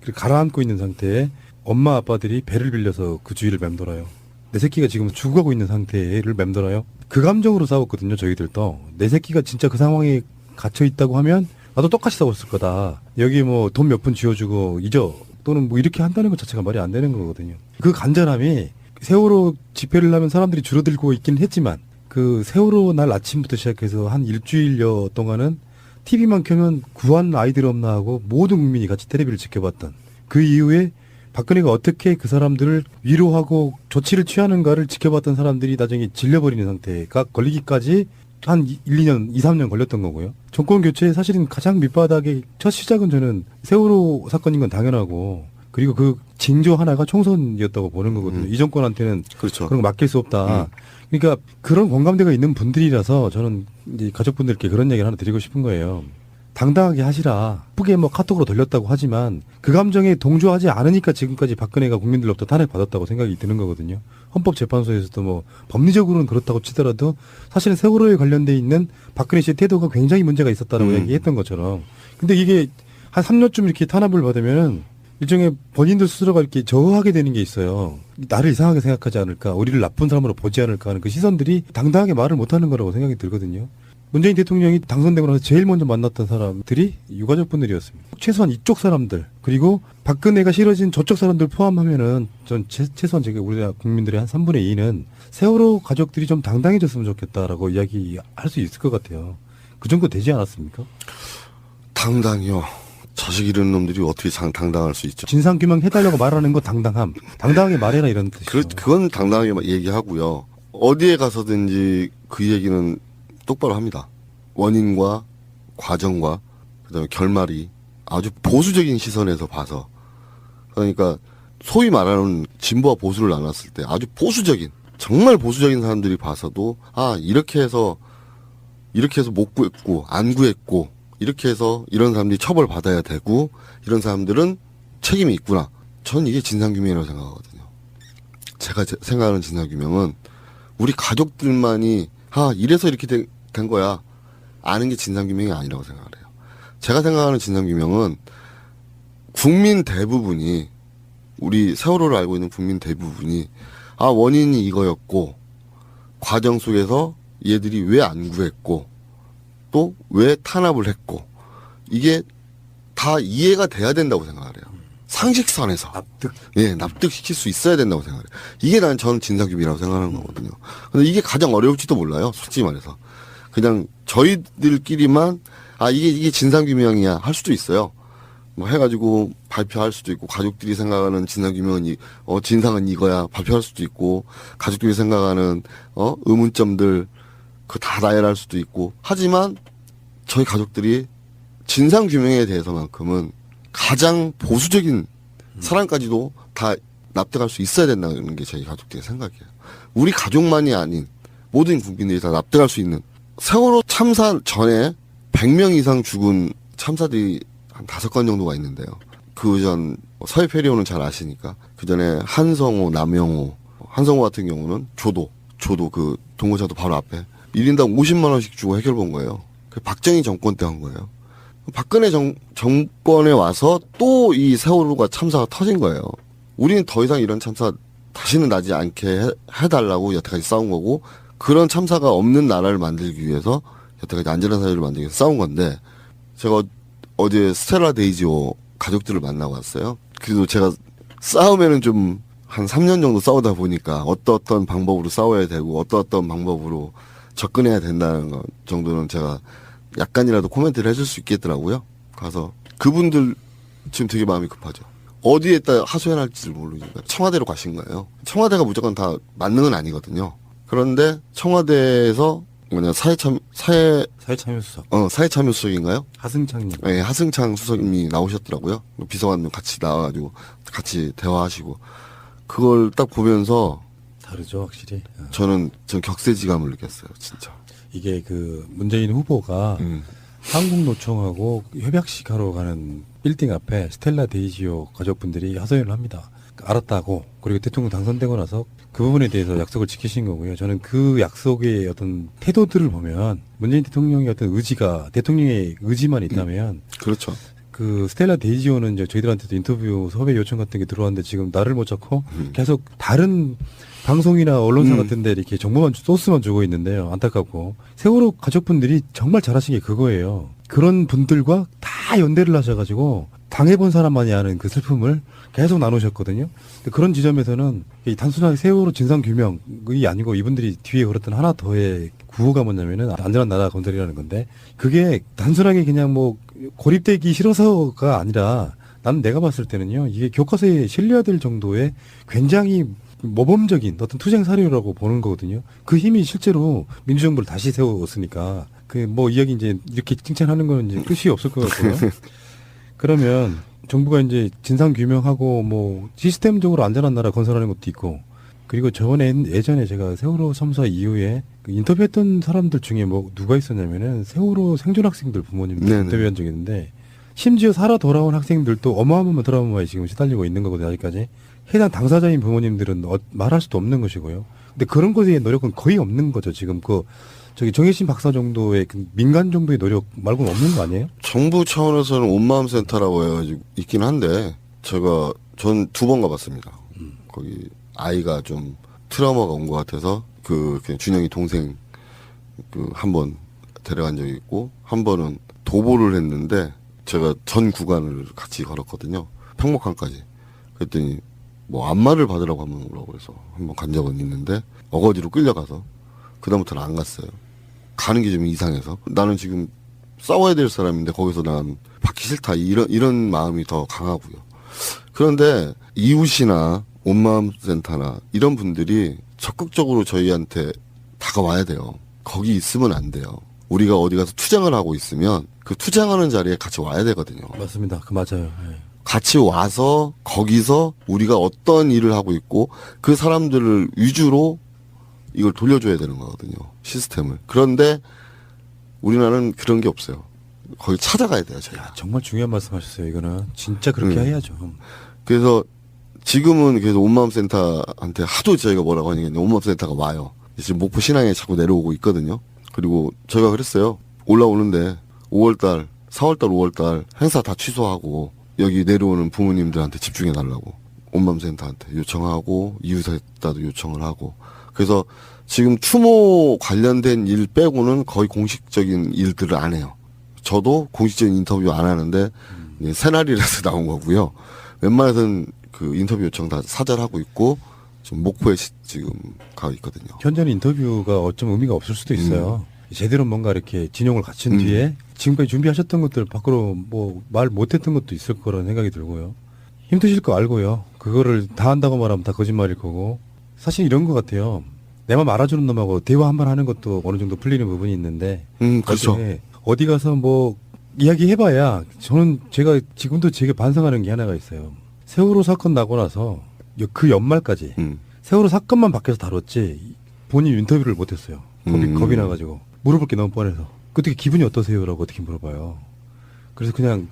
그리고 가라앉고 있는 상태에 엄마 아빠들이 배를 빌려서 그 주위를 맴돌아요. 내 새끼가 지금 죽어가고 있는 상태를 맴돌아요. 그 감정으로 싸웠거든요. 저희들도. 내 새끼가 진짜 그 상황에 갇혀 있다고 하면 나도 똑같이 싸웠을 거다. 여기 뭐 돈 몇 푼 쥐어주고 잊어 또는 뭐 이렇게 한다는 것 자체가 말이 안 되는 거거든요. 그 간절함이 세월호 집회를 하면 사람들이 줄어들고 있긴 했지만 그 세월호 날 아침부터 시작해서 한 일주일여 동안은 TV만 켜면 구한 아이들 없나 하고 모든 국민이 같이 텔레비를 지켜봤던 그 이후에 박근혜가 어떻게 그 사람들을 위로하고 조치를 취하는가를 지켜봤던 사람들이 나중에 질려버리는 상태가 걸리기까지 한 1, 2년, 2, 3년 걸렸던 거고요. 정권 교체의 사실은 가장 밑바닥의 첫 시작은 저는 세월호 사건인 건 당연하고 그리고 그 징조 하나가 총선이었다고 보는 거거든요. 이 정권한테는 그렇죠. 그런 거 맡길 수 없다. 그러니까 그런 공감대가 있는 분들이라서 저는 이제 가족분들께 그런 얘기를 하나 드리고 싶은 거예요. 당당하게 하시라. 예쁘게 뭐 카톡으로 돌렸다고 하지만 그 감정에 동조하지 않으니까 지금까지 박근혜가 국민들로부터 탄핵받았다고 생각이 드는 거거든요. 헌법재판소에서도 뭐 법리적으로는 그렇다고 치더라도 사실은 세월호에 관련돼 있는 박근혜 씨의 태도가 굉장히 문제가 있었다라고 얘기했던 것처럼. 근데 이게 한 3년쯤 이렇게 탄압을 받으면은 일종의 본인들 스스로가 이렇게 저하게 되는 게 있어요. 나를 이상하게 생각하지 않을까, 우리를 나쁜 사람으로 보지 않을까 하는 그 시선들이 당당하게 말을 못하는 거라고 생각이 들거든요. 문재인 대통령이 당선되고 나서 제일 먼저 만났던 사람들이 유가족분들이었습니다. 최소한 이쪽 사람들 그리고 박근혜가 싫어진 저쪽 사람들 포함하면은 전 최소한 제가 우리나라 국민들의 한 3분의 2는 세월호 가족들이 좀 당당해졌으면 좋겠다라고 이야기할 수 있을 것 같아요. 그 정도 되지 않았습니까? 당당이요. 자식 잃은 놈들이 어떻게 당당할 수 있죠? 진상규명 해달라고 말하는 거 당당함. 당당하게 말해라 이런 뜻이죠. 그건 당당하게 얘기하고요. 어디에 가서든지 그 얘기는 똑바로 합니다. 원인과 과정과 그다음에 결말이 아주 보수적인 시선에서 봐서 그러니까 소위 말하는 진보와 보수를 나눴을 때 아주 보수적인 정말 보수적인 사람들이 봐서도 이렇게 해서 못 구했고 안 구했고 이렇게 해서 이런 사람들이 처벌받아야 되고 이런 사람들은 책임이 있구나. 저는 이게 진상규명이라고 생각하거든요. 제가 생각하는 진상규명은 우리 가족들만이 이래서 이렇게 된 거야 아는 게 진상규명이 아니라고 생각을 해요. 제가 생각하는 진상규명은 국민 대부분이 우리 세월호를 알고 있는 국민 대부분이 원인이 이거였고 과정 속에서 얘들이 왜 안 구했고 또 왜 탄압을 했고 이게 다 이해가 돼야 된다고 생각을 해요. 상식선에서 납득시킬 수 있어야 된다고 생각해요. 이게 저는 진상규명이라고 생각하는 거거든요. 근데 이게 가장 어려울지도 몰라요. 솔직히 말해서 그냥 저희들끼리만 이게 진상규명이야 할 수도 있어요. 뭐 해가지고 발표할 수도 있고, 가족들이 생각하는 진상규명은 진상은 이거야 발표할 수도 있고, 가족들이 생각하는 의문점들 그거 다 나열할 수도 있고. 하지만 저희 가족들이 진상규명에 대해서만큼은 가장 보수적인 사람까지도 다 납득할 수 있어야 된다는 게 저희 가족들의 생각이에요. 우리 가족만이 아닌 모든 국민들이 다 납득할 수 있는. 세월호 참사 전에 100명 이상 죽은 참사들이 한 5건 정도가 있는데요. 그 전 서해 페리오는 잘 아시니까 그 전에 한성호, 남영호, 한성호 같은 경우는 조도 그 동호차도 바로 앞에 1인당 50만 원씩 주고 해결 본 거예요. 그 박정희 정권 때 한 거예요. 박근혜 정권에 와서 또 이 세월호가 참사가 터진 거예요. 우리는 더 이상 이런 참사 다시는 나지 않게 해달라고 여태까지 싸운 거고, 그런 참사가 없는 나라를 만들기 위해서 여태까지 안전한 사회를 만들기 위해서 싸운 건데, 제가 어제 스텔라 데이지오 가족들을 만나고 왔어요. 그래도 제가 싸우면은 좀 한 3년 정도 싸우다 보니까 어떤 방법으로 싸워야 되고 어떤 방법으로 접근해야 된다는 것 정도는 제가 약간이라도 코멘트를 해줄 수 있겠더라고요. 가서 그분들 지금 되게 마음이 급하죠. 어디에다 하소연할지를 모르니까 청와대로 가신 거예요. 청와대가 무조건 다 맞는 건 아니거든요. 그런데 청와대에서 사회참여 수석인가요? 하승창님. 네, 하승창 수석님이 나오셨더라고요. 비서관님 같이 나와가지고 같이 대화하시고, 그걸 딱 보면서 다르죠, 확실히. 저는 격세지감을 느꼈어요, 진짜. 이게 그 문재인 후보가 한국노총하고 협약식 하러 가는 빌딩 앞에 스텔라 데이지오 가족분들이 하소연을 합니다. 알았다고. 그리고 대통령 당선되고 나서 그 부분에 대해서 약속을 지키신 거고요. 저는 그 약속의 어떤 태도들을 보면 문재인 대통령의 어떤 의지가, 대통령의 의지만 있다면 그렇죠. 그 스텔라 데이지오는 이제 저희들한테도 인터뷰 섭외 요청 같은 게 들어왔는데 지금 나를 못 찾고 계속 다른 방송이나 언론사 같은 데 이렇게 정보만 소스만 주고 있는데요. 안타깝고. 세월호 가족분들이 정말 잘하신 게 그거예요. 그런 분들과 다 연대를 하셔가지고 당해본 사람만이 아는 그 슬픔을 계속 나누셨거든요. 그런 지점에서는 이 단순하게 세월호 진상규명이 아니고 이분들이 뒤에 걸었던 하나 더의 구호가 뭐냐면은 안전한 나라 건설이라는 건데, 그게 단순하게 그냥 뭐 고립되기 싫어서가 아니라 나는 내가 봤을 때는요, 이게 교과서에 실려야 될 정도의 굉장히 모범적인 어떤 투쟁 사료라고 보는 거거든요. 그 힘이 실제로 민주정부를 다시 세웠으니까 그 뭐 이야기 이제 이렇게 칭찬하는 거는 이제 끝이 없을 것 같고요. 그러면 정부가 이제 진상 규명하고 뭐 시스템적으로 안전한 나라 건설하는 것도 있고, 그리고 예전에 제가 세월호 참사 이후에 그 인터뷰했던 사람들 중에 뭐 누가 있었냐면은 세월호 생존 학생들 부모님들 인터뷰한 적이 있는데, 심지어 살아 돌아온 학생들도 어마어마한 트라우마에 지금 시달리고 있는 거거든요, 아직까지. 해당 당사자인 부모님들은 말할 수도 없는 것이고요. 근데 그런 것에 노력은 거의 없는 거죠, 지금. 정혜신 박사 정도의 그 민간 정도의 노력 말고는 없는 거 아니에요? 정부 차원에서는 온마음 센터라고 해가지고 있긴 한데, 전 2번 가봤습니다. 거기 아이가 좀 트라우마가 온 것 같아서 그냥 준영이 동생 한 번 데려간 적이 있고, 한 번은 도보를 했는데 제가 전 구간을 같이 걸었거든요. 평목항까지. 그랬더니 뭐 안마를 받으라고 한번 오라고 그래서 한번 간 적은 있는데 어거지로 끌려가서 그다음부터는 안 갔어요. 가는 게 좀 이상해서. 나는 지금 싸워야 될 사람인데 거기서 난 받기 싫다, 이런 마음이 더 강하고요. 그런데 이웃이나 온마음센터나 이런 분들이 적극적으로 저희한테 다가와야 돼요. 거기 있으면 안 돼요. 우리가 어디 가서 투쟁을 하고 있으면 그 투쟁하는 자리에 같이 와야 되거든요. 맞습니다. 맞아요. 네. 같이 와서 거기서 우리가 어떤 일을 하고 있고 그 사람들을 위주로 이걸 돌려줘야 되는 거거든요, 시스템을. 그런데 우리나라는 그런 게 없어요. 거기 찾아가야 돼요, 저희가. 정말 중요한 말씀하셨어요. 이거는 진짜 그렇게 해야죠. 그래서 지금은 그래서 온마음센터한테 하도 저희가 뭐라고 하니까 온마음센터가 와요. 지금 목포 신항에 자꾸 내려오고 있거든요. 그리고 저희가 그랬어요. 올라오는데 5월달, 4월달, 5월달 행사 다 취소하고 여기 내려오는 부모님들한테 집중해달라고 온마음센터한테 요청하고 이웃에다도 요청을 하고. 그래서 지금 추모 관련된 일 빼고는 거의 공식적인 일들을 안 해요. 저도 공식적인 인터뷰 안 하는데 새날이라서 나온 거고요. 웬만해서는 그 인터뷰 요청 다 사절하고 있고 지금 목포에 지금 가 있거든요. 현재는 인터뷰가 어쩜 의미가 없을 수도 있어요. 제대로 뭔가 이렇게 진용을 갖춘 뒤에 지금까지 준비하셨던 것들 밖으로 뭐 말 못했던 것도 있을 거라는 생각이 들고요. 힘드실 거 알고요. 그거를 다 한다고 말하면 다 거짓말일 거고. 사실 이런 것 같아요. 내 맘 알아주는 놈하고 대화 한 번 하는 것도 어느 정도 풀리는 부분이 있는데. 그렇죠. 어디 가서 뭐 이야기 해봐야 저는 제가 지금도 제게 반성하는 게 하나가 있어요. 세월호 사건 나고 나서 그 연말까지 세월호 사건만 밖에서 다뤘지 본인 인터뷰를 못했어요. 겁이 나가지고 물어볼 게 너무 뻔해서. 그때 기분이 어떠세요라고 어떻게 물어봐요. 그래서 그냥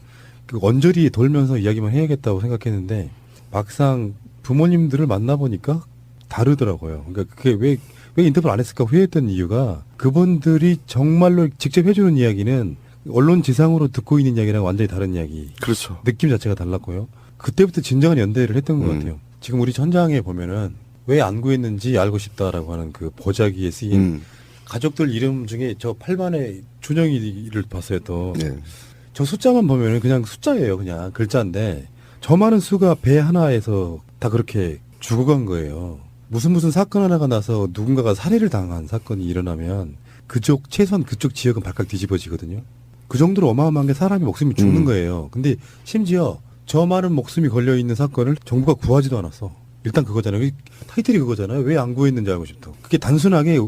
그 언저리에 돌면서 이야기만 해야겠다고 생각했는데 막상 부모님들을 만나보니까 다르더라고요. 그러니까 그게 왜 인터뷰를 안 했을까 후회했던 이유가 그분들이 정말로 직접 해주는 이야기는 언론 지상으로 듣고 있는 이야기랑 완전히 다른 이야기. 그렇죠. 느낌 자체가 달랐고요. 그때부터 진정한 연대를 했던 것 같아요. 지금 우리 현장에 보면은 왜 안 구했는지 알고 싶다라고 하는 그 보자기에 쓰인 가족들 이름 중에 저 8반의 준영이를 봤어요 또. 네. 저 숫자만 보면은 그냥 숫자예요. 그냥 글자인데 저 많은 수가 배 하나에서 다 그렇게 죽어간 거예요. 무슨 사건 하나가 나서 누군가가 살해를 당한 사건이 일어나면 최소한 그쪽 지역은 발칵 뒤집어지거든요. 그 정도로 어마어마한 게 사람이 목숨이 죽는 거예요. 근데 심지어 저 많은 목숨이 걸려있는 사건을 정부가 구하지도 않았어. 일단 그거잖아요. 타이틀이 그거잖아요. 왜 안 구했는지 알고 싶다. 그게 단순하게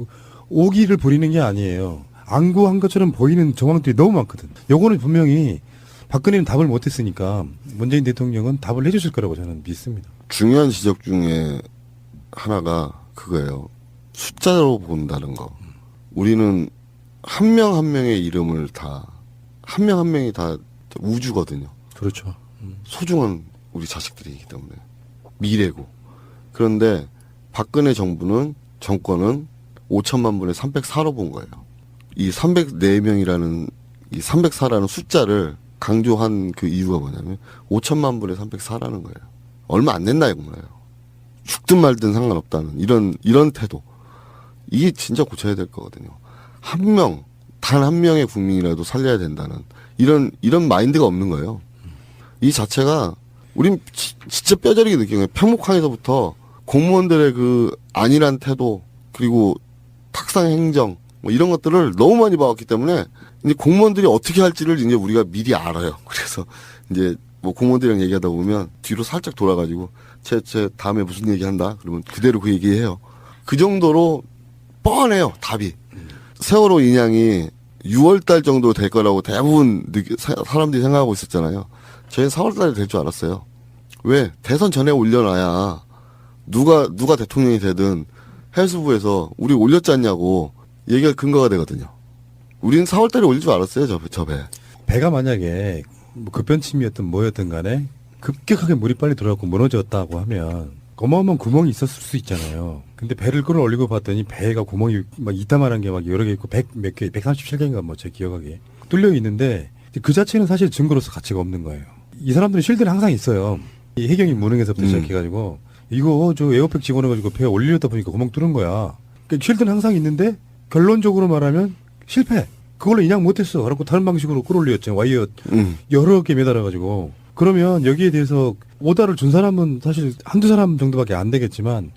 오기를 부리는 게 아니에요. 안 구한 것처럼 보이는 정황들이 너무 많거든. 요거는 분명히 박근혜는 답을 못했으니까 문재인 대통령은 답을 해주실 거라고 저는 믿습니다. 중요한 지적 중에 하나가 그거예요. 숫자로 본다는 거. 우리는 한 명 한 명의 이름을 한 명 한 명이 다 우주거든요. 그렇죠. 소중한 우리 자식들이기 때문에. 미래고. 그런데 박근혜 정권은 5천만 분의 304로 본 거예요. 이 304명이라는 이 304라는 숫자를 강조한 그 이유가 뭐냐면 5천만 분의 304라는 거예요. 얼마 안 냈나 이거예요. 죽든 말든 상관없다는 이런 태도. 이게 진짜 고쳐야 될 거거든요. 단 한 명의 국민이라도 살려야 된다는 이런 마인드가 없는 거예요. 이 자체가 우린 진짜 뼈저리게 느낀 거예요. 평목항에서부터 공무원들의 그 안일한 태도 그리고 탁상 행정 뭐 이런 것들을 너무 많이 봐왔기 때문에 이제 공무원들이 어떻게 할지를 이제 우리가 미리 알아요. 그래서 이제 뭐 공무원들이랑 얘기하다 보면 뒤로 살짝 돌아가지고 제 다음에 무슨 얘기한다 그러면 그대로 그 얘기해요. 그 정도로 뻔해요 답이. 세월호 인양이 6월달 정도 될 거라고 대부분 사람들이 생각하고 있었잖아요. 저희는 4월달에 될 줄 알았어요. 왜? 대선 전에 올려놔야 누가 대통령이 되든 해수부에서 우리 올렸지 않냐고 얘기할 근거가 되거든요. 우리는 4월달에 올릴 줄 알았어요. 저 배. 배가 만약에 뭐 급변침이었든 뭐였든 간에 급격하게 물이 빨리 들어가고 무너졌다고 하면 어마어마한 구멍이 있었을 수 있잖아요. 근데 배를 끌어올리고 봤더니 배가 구멍이 막 이따만한 게 막 여러 개 있고 137개인가 뭐 제 기억하기에 뚫려 있는데 그 자체는 사실 증거로서 가치가 없는 거예요. 이 사람들은 실드는 항상 있어요. 이 해경이 무능에서부터 시작해가지고 이거 저 에어백 집어넣어가지고 배 올리려다 보니까 구멍 뚫은 거야. 그러니까 실드는 항상 있는데 결론적으로 말하면 실패. 그걸로 인양 못했어. 그래갖고 다른 방식으로 끌어올렸죠. 와이어 여러 개 매달아가지고. 그러면 여기에 대해서 오다를 준 사람은 사실 한두 사람 정도밖에 안 되겠지만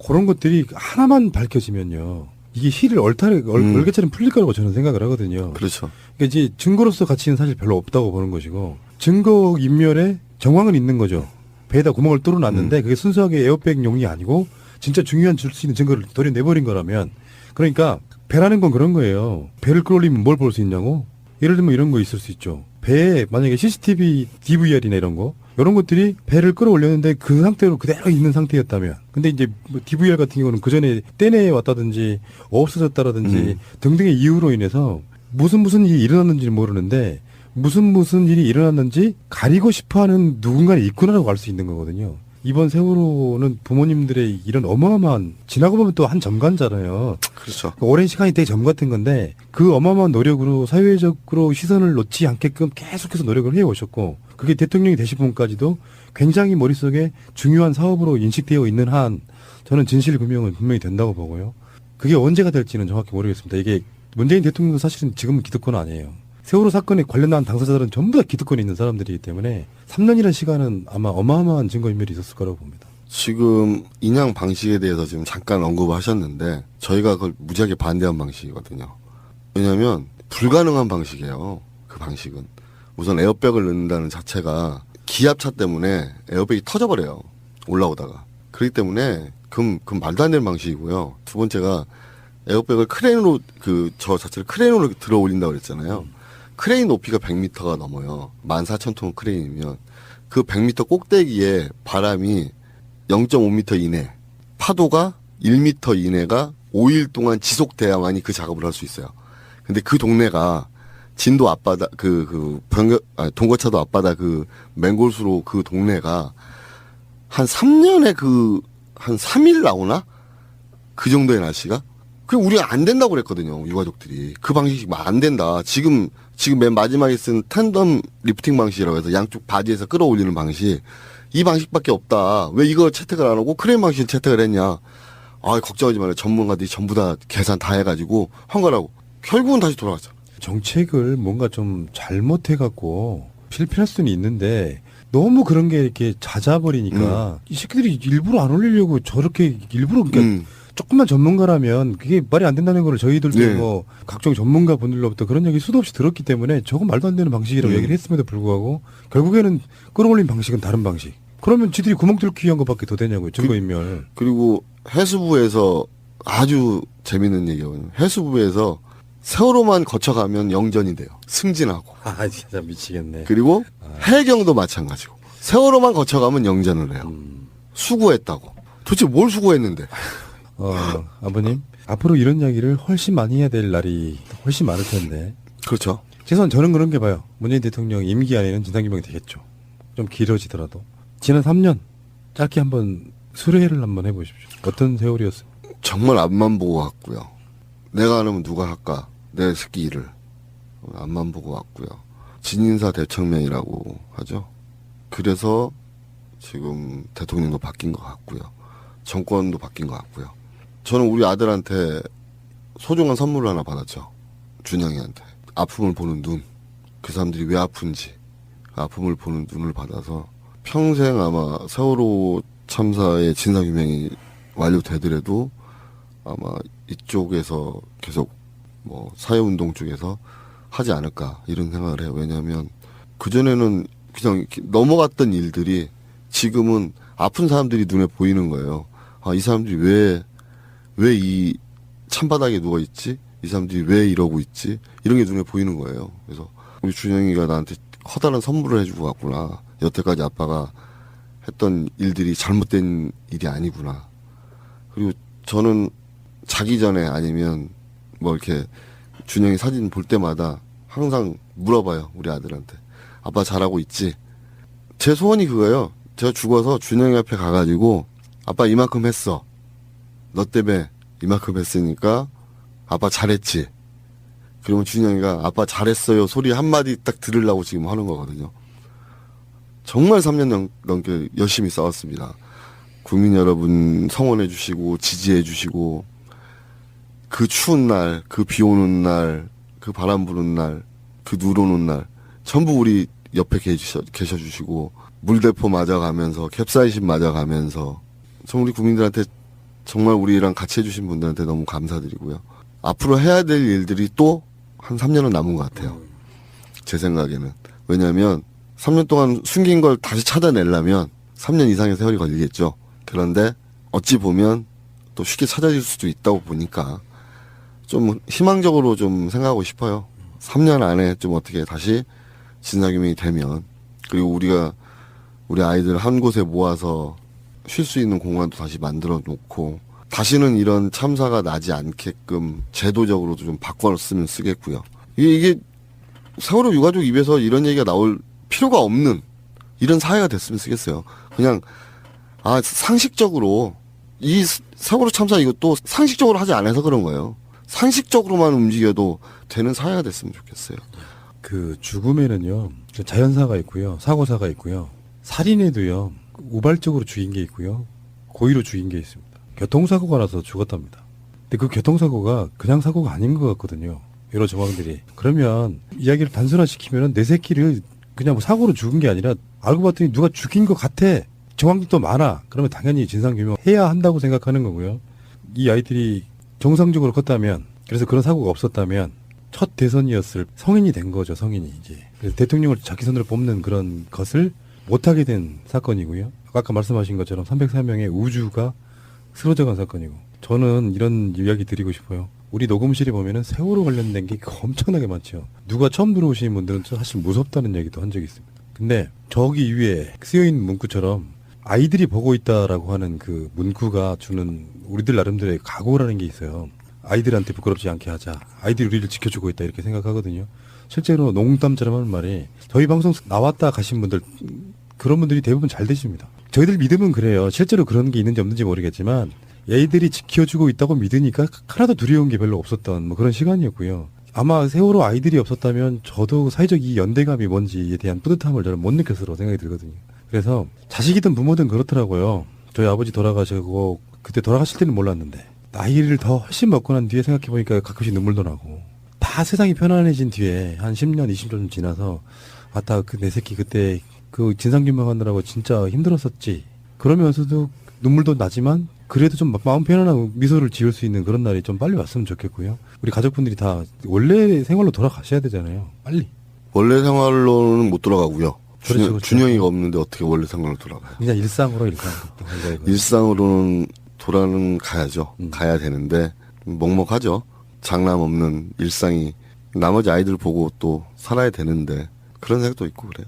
그런 것들이 하나만 밝혀지면요. 이게 실을 얼개처럼 풀릴 거라고 저는 생각을 하거든요. 그렇죠. 그러니까 이제 증거로서 가치는 사실 별로 없다고 보는 것이고 증거 인멸에 정황은 있는 거죠. 배에다 구멍을 뚫어놨는데 그게 순수하게 에어백용이 아니고 진짜 중요한 줄 수 있는 증거를 도려내버린 거라면 그러니까 배라는 건 그런 거예요. 배를 끌어올리면 뭘 볼 수 있냐고? 예를 들면 이런 거 있을 수 있죠. 배에 만약에 CCTV, DVR이나 이런 것들이 배를 끌어올렸는데 그 상태로 그대로 있는 상태였다면. 근데 이제 뭐 DVR 같은 경우는 그 전에 떼내 왔다든지 없어졌다라든지 등등의 이유로 인해서 무슨 일이 일어났는지는 모르는데 무슨 일이 일어났는지 가리고 싶어하는 누군가는 있구나라고 알 수 있는 거거든요. 이번 세월호는 부모님들의 이런 어마어마한 지나고 보면 또 한 점관잖아요. 그렇죠. 오랜 시간이 되게 점 같은 건데 그 어마어마한 노력으로 사회적으로 시선을 놓지 않게끔 계속해서 노력을 해오셨고 그게 대통령이 되신 분까지도 굉장히 머릿속에 중요한 사업으로 인식되어 있는 한 저는 진실규명은 분명히 된다고 보고요. 그게 언제가 될지는 정확히 모르겠습니다. 이게 문재인 대통령도 사실은 지금은 기득권 아니에요. 세월호 사건에 관련한 당사자들은 전부 다 기득권이 있는 사람들이기 때문에 3년이라는 시간은 아마 어마어마한 증거인멸이 있었을 거라고 봅니다. 지금 인양 방식에 대해서 지금 잠깐 언급하셨는데 저희가 그걸 무지하게 반대한 방식이거든요. 왜냐하면 불가능한 방식이에요. 그 방식은. 우선 에어백을 넣는다는 자체가 기압차 때문에 에어백이 터져버려요. 올라오다가. 그렇기 때문에 그건 말도 안 되는 방식이고요. 두 번째가 에어백을 크레인으로 저 자체를 크레인으로 들어 올린다고 그랬잖아요. 크레인 높이가 100m가 넘어요. 14,000톤 크레인이면 그 100m 꼭대기에 바람이 0.5m 이내, 파도가 1m 이내가 5일 동안 지속돼야만이 그 작업을 할 수 있어요. 근데 그 동네가 진도 앞바다 동거차도 앞바다 그 맹골수로 그 동네가 한 3년에 한 3일 나오나? 그 정도의 날씨가? 그 우리가 안 된다고 그랬거든요. 유가족들이. 그 방식이 안 된다. 지금 맨 마지막에 쓴 텐덤 리프팅 방식이라고 해서 양쪽 바지에서 끌어올리는 방식. 이 방식밖에 없다. 왜 이거 채택을 안 하고 크레인 방식을 채택을 했냐. 걱정하지 말아요. 전문가들이 전부 다 계산 다 해가지고 한 거라고. 결국은 다시 돌아갔죠. 정책을 뭔가 좀 잘못해갖고 실패할 수는 있는데 너무 그런 게 이렇게 잦아버리니까 이 새끼들이 일부러 안 올리려고 저렇게 일부러 그러니까 조금만 전문가라면 그게 말이 안 된다는 걸 저희들도 네. 뭐 각종 전문가 분들로부터 그런 얘기 수도 없이 들었기 때문에 저건 말도 안 되는 방식이라고 얘기를 했음에도 불구하고 결국에는 끌어올린 방식은 다른 방식. 그러면 지들이 구멍 뚫기 위한 것밖에 더 되냐고요. 증거인멸. 그리고 해수부에서 아주 재밌는 얘기거든요. 해수부에서 세월호만 거쳐가면 영전이 돼요. 승진하고. 진짜 미치겠네. 그리고 해경도 마찬가지고. 세월호만 거쳐가면 영전을 해요. 수고했다고. 도대체 뭘 수고했는데? 아버님 앞으로 이런 이야기를 훨씬 많이 해야 될 날이 훨씬 많을 텐데. 그렇죠. 최소한 저는 그런 게 봐요. 문재인 대통령 임기 안에는 진상규명이 되겠죠. 좀 길어지더라도. 지난 3년 짧게 한번 수레를 한번 해보십시오. 어떤 세월이었어요? 정말 앞만 보고 왔고요. 내가 안 하면 누가 할까? 내 새끼 일을. 앞만 보고 왔고요. 진인사 대청명이라고 하죠. 그래서 지금 대통령도 바뀐 것 같고요. 정권도 바뀐 것 같고요. 저는 우리 아들한테 소중한 선물을 하나 받았죠. 준영이한테. 아픔을 보는 눈. 그 사람들이 왜 아픈지. 아픔을 보는 눈을 받아서 평생 아마 세월호 참사의 진상규명이 완료되더라도 아마 이쪽에서 계속 뭐 사회운동 쪽에서 하지 않을까 이런 생각을 해요. 왜냐하면 그전에는 그냥 이렇게 넘어갔던 일들이 지금은 아픈 사람들이 눈에 보이는 거예요. 이 사람들이 왜 이 찬바닥에 누워있지? 이 사람들이 왜 이러고 있지? 이런 게 눈에 보이는 거예요. 그래서 우리 준영이가 나한테 커다란 선물을 해주고 갔구나. 여태까지 아빠가 했던 일들이 잘못된 일이 아니구나. 그리고 저는 자기 전에 아니면 뭐 이렇게 준영이 사진 볼 때마다 항상 물어봐요. 우리 아들한테. 아빠 잘하고 있지? 제 소원이 그거예요. 제가 죽어서 준영이 앞에 가가지고 아빠 이만큼 했어. 너 때문에 이만큼 했으니까 아빠 잘했지? 그러면 준영이가 아빠 잘했어요 소리 한마디 딱 들으려고 지금 하는 거거든요. 정말 3년 넘게 열심히 싸웠습니다. 국민 여러분 성원해 주시고 지지해 주시고 그 추운 날, 그 비 오는 날, 그 바람 부는 날, 그 눈 오는 날 전부 우리 옆에 계셔 주시고 물대포 맞아가면서 캡사이신 맞아가면서 전 우리 국민들한테 정말 우리랑 같이 해주신 분들한테 너무 감사드리고요. 앞으로 해야 될 일들이 또 한 3년은 남은 것 같아요. 제 생각에는. 왜냐하면 3년 동안 숨긴 걸 다시 찾아내려면 3년 이상의 세월이 걸리겠죠. 그런데 어찌 보면 또 쉽게 찾아질 수도 있다고 보니까 좀 희망적으로 좀 생각하고 싶어요. 3년 안에 좀 어떻게 다시 진상규명이 되면, 그리고 우리가 우리 아이들 한 곳에 모아서 쉴 수 있는 공간도 다시 만들어 놓고 다시는 이런 참사가 나지 않게끔 제도적으로도 좀 바꿔쓰면 쓰겠고요. 이게 세월호 유가족 입에서 이런 얘기가 나올 필요가 없는 이런 사회가 됐으면 쓰겠어요. 그냥 상식적으로 이 세월호 참사 이것도 상식적으로 하지 않아서 그런 거예요. 상식적으로만 움직여도 되는 사회가 됐으면 좋겠어요. 그 죽음에는요 자연사가 있고요, 사고사가 있고요, 살인에도요 우발적으로 죽인 게 있고요, 고의로 죽인 게 있습니다. 교통사고가 나서 죽었답니다. 근데 그 교통사고가 그냥 사고가 아닌 것 같거든요. 여러 정황들이. 그러면 이야기를 단순화시키면 내 새끼를 그냥 뭐 사고로 죽은 게 아니라 알고 봤더니 누가 죽인 것 같아. 정황들도 많아. 그러면 당연히 진상규명 해야 한다고 생각하는 거고요. 이 아이들이 정상적으로 컸다면, 그래서 그런 사고가 없었다면 첫 대선이었을 성인이 된 거죠, 성인이 이제. 그래서 대통령을 자기 손으로 뽑는 그런 것을 못하게 된 사건이고요. 아까 말씀하신 것처럼 304명의 우주가 쓰러져간 사건이고. 저는 이런 이야기 드리고 싶어요. 우리 녹음실에 보면은 세월호 관련된 게 엄청나게 많죠. 누가 처음 들어오시는 분들은 사실 무섭다는 얘기도 한 적이 있습니다. 근데 저기 위에 쓰여있는 문구처럼 아이들이 보고 있다라고 하는 그 문구가 주는 우리들 나름대로의 각오라는 게 있어요. 아이들한테 부끄럽지 않게 하자. 아이들이 우리를 지켜주고 있다 이렇게 생각하거든요. 실제로 농담처럼 하는 말이 저희 방송 나왔다 가신 분들 그런 분들이 대부분 잘 되십니다. 저희들 믿음은 그래요. 실제로 그런 게 있는지 없는지 모르겠지만 얘들이 지켜주고 있다고 믿으니까 하나도 두려운 게 별로 없었던 뭐 그런 시간이었고요. 아마 세월호 아이들이 없었다면 저도 사회적 이 연대감이 뭔지에 대한 뿌듯함을 저는 못 느꼈으라고 생각이 들거든요. 그래서 자식이든 부모든 그렇더라고요. 저희 아버지 돌아가시고 그때 돌아가실 때는 몰랐는데 나이를 더 훨씬 먹고 난 뒤에 생각해보니까 가끔씩 눈물도 나고 다 세상이 편안해진 뒤에 한 10년, 20년 좀 지나서 아따 그 내 새끼 그때 그 진상규명하느라고 진짜 힘들었었지. 그러면서도 눈물도 나지만 그래도 좀 마음 편안하고 미소를 지을 수 있는 그런 날이 좀 빨리 왔으면 좋겠고요. 우리 가족분들이 다 원래 생활로 돌아가셔야 되잖아요. 빨리. 원래 생활로는 못 돌아가고요. 그렇죠. 준영이가 없는데 어떻게 원래 생활로 돌아가요? 그냥 일상으로 일상으로는 돌아는 가야죠. 가야 되는데 먹먹하죠. 장남 없는 일상이 나머지 아이들 보고 또 살아야 되는데 그런 생각도 있고 그래요.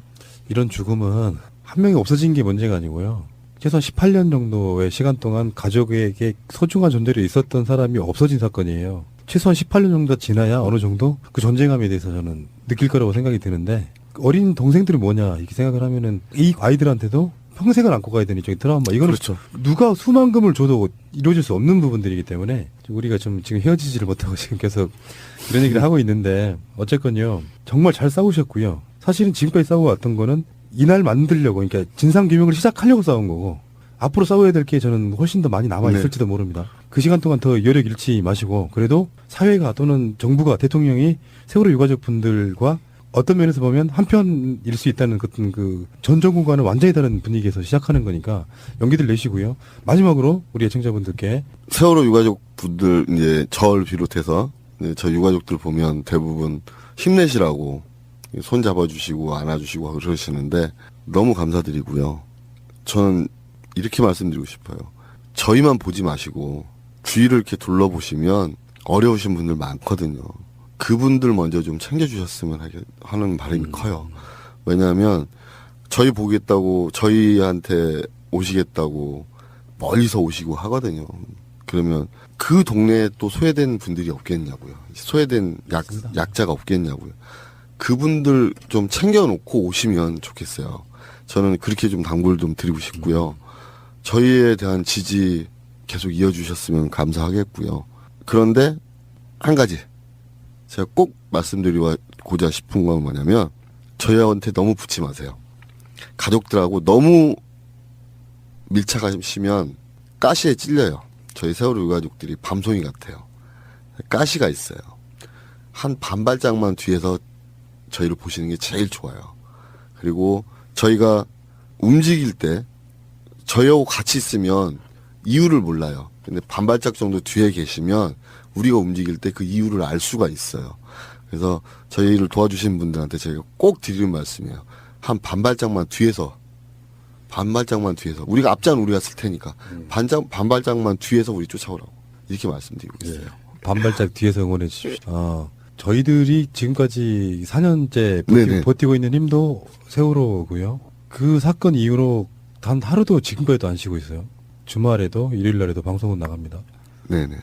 이런 죽음은 한 명이 없어진 게 문제가 아니고요. 최소한 18년 정도의 시간 동안 가족에게 소중한 존재로 있었던 사람이 없어진 사건이에요. 최소한 18년 정도 지나야 어느 정도 그 존재감에 대해서 저는 느낄 거라고 생각이 드는데 어린 동생들이 뭐냐 이렇게 생각을 하면은 이 아이들한테도 평생을 안고 가야 되는 저기 트라우마 이거는 그렇죠. 누가 수만금을 줘도 이루어질 수 없는 부분들이기 때문에 우리가 좀 지금 헤어지지를 못하고 지금 계속 이런 얘기를 하고 있는데 어쨌건요 정말 잘 싸우셨고요. 사실은 지금까지 싸워왔던 거는 이날 만들려고 그러니까 진상규명을 시작하려고 싸운 거고 앞으로 싸워야 될 게 저는 훨씬 더 많이 남아있을지도 모릅니다. 그 시간 동안 더 여력 잃지 마시고 그래도 사회가 또는 정부가 대통령이 세월호 유가족 분들과 어떤 면에서 보면 한편일 수 있다는 그 전 정부와는 완전히 다른 분위기에서 시작하는 거니까 용기들 내시고요. 마지막으로 우리 애청자분들께 세월호 유가족 분들 이제 저를 비롯해서 이제 저 유가족들 보면 대부분 힘내시라고 손 잡아주시고 안아주시고 그러시는데 너무 감사드리고요. 저는 이렇게 말씀드리고 싶어요. 저희만 보지 마시고 주위를 이렇게 둘러보시면 어려우신 분들 많거든요. 그분들 먼저 좀 챙겨주셨으면 하는 바람이 커요. 왜냐하면 저희 보겠다고 저희한테 오시겠다고 멀리서 오시고 하거든요. 그러면 그 동네에 또 소외된 분들이 없겠냐고요. 소외된 약자가 없겠냐고요. 그분들 좀 챙겨놓고 오시면 좋겠어요. 저는 그렇게 좀 당부를 좀 드리고 싶고요. 저희에 대한 지지 계속 이어주셨으면 감사하겠고요. 그런데 한 가지 제가 꼭 말씀드리고자 싶은 건 뭐냐면 저희한테 너무 붙지 마세요. 가족들하고 너무 밀착하시면 가시에 찔려요. 저희 세월호 유가족들이 밤송이 같아요. 가시가 있어요. 한 반발짝만 뒤에서 저희를 보시는 게 제일 좋아요. 그리고 저희가 움직일 때 저희하고 같이 있으면 이유를 몰라요. 근데 반발짝 정도 뒤에 계시면 우리가 움직일 때 그 이유를 알 수가 있어요. 그래서 저희를 도와주신 분들한테 제가 꼭 드리는 말씀이에요. 한 반발짝만 뒤에서 우리가 앞장은 우리가 쓸 테니까 반발짝만 뒤에서 우리 쫓아오라고 이렇게 말씀드리고 있어요. 예. 반발짝 뒤에서 응원해 주십시오. 저희들이 지금까지 4년째 버티고 있는 힘도 세월호고요. 그 사건 이후로 단 하루도 지금까지도 안 쉬고 있어요. 주말에도 일요일날에도 방송은 나갑니다. 네네.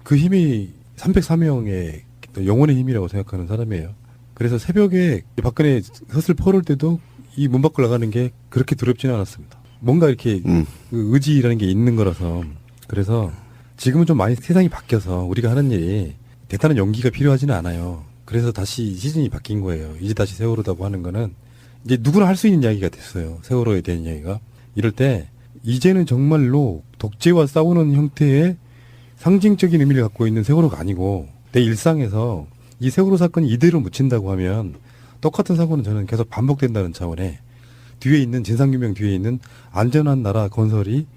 그 힘이 303명의 영혼의 힘이라고 생각하는 사람이에요. 그래서 새벽에 박근혜 헛을 퍼올 때도 이 문 밖을 나가는 게 그렇게 두렵지는 않았습니다. 뭔가 이렇게 그 의지라는 게 있는 거라서. 그래서 지금은 좀 많이 세상이 바뀌어서 우리가 하는 일이 대단한 용기가 필요하지는 않아요. 그래서 다시 시즌이 바뀐 거예요. 이제 다시 세월호다고 하는 거는 이제 누구나 할 수 있는 이야기가 됐어요. 세월호에 대한 이야기가. 이럴 때 이제는 정말로 독재와 싸우는 형태의 상징적인 의미를 갖고 있는 세월호가 아니고 내 일상에서 이 세월호 사건이 이대로 묻힌다고 하면 똑같은 사고는 저는 계속 반복된다는 차원에 뒤에 있는 진상규명 뒤에 있는 안전한 나라 건설이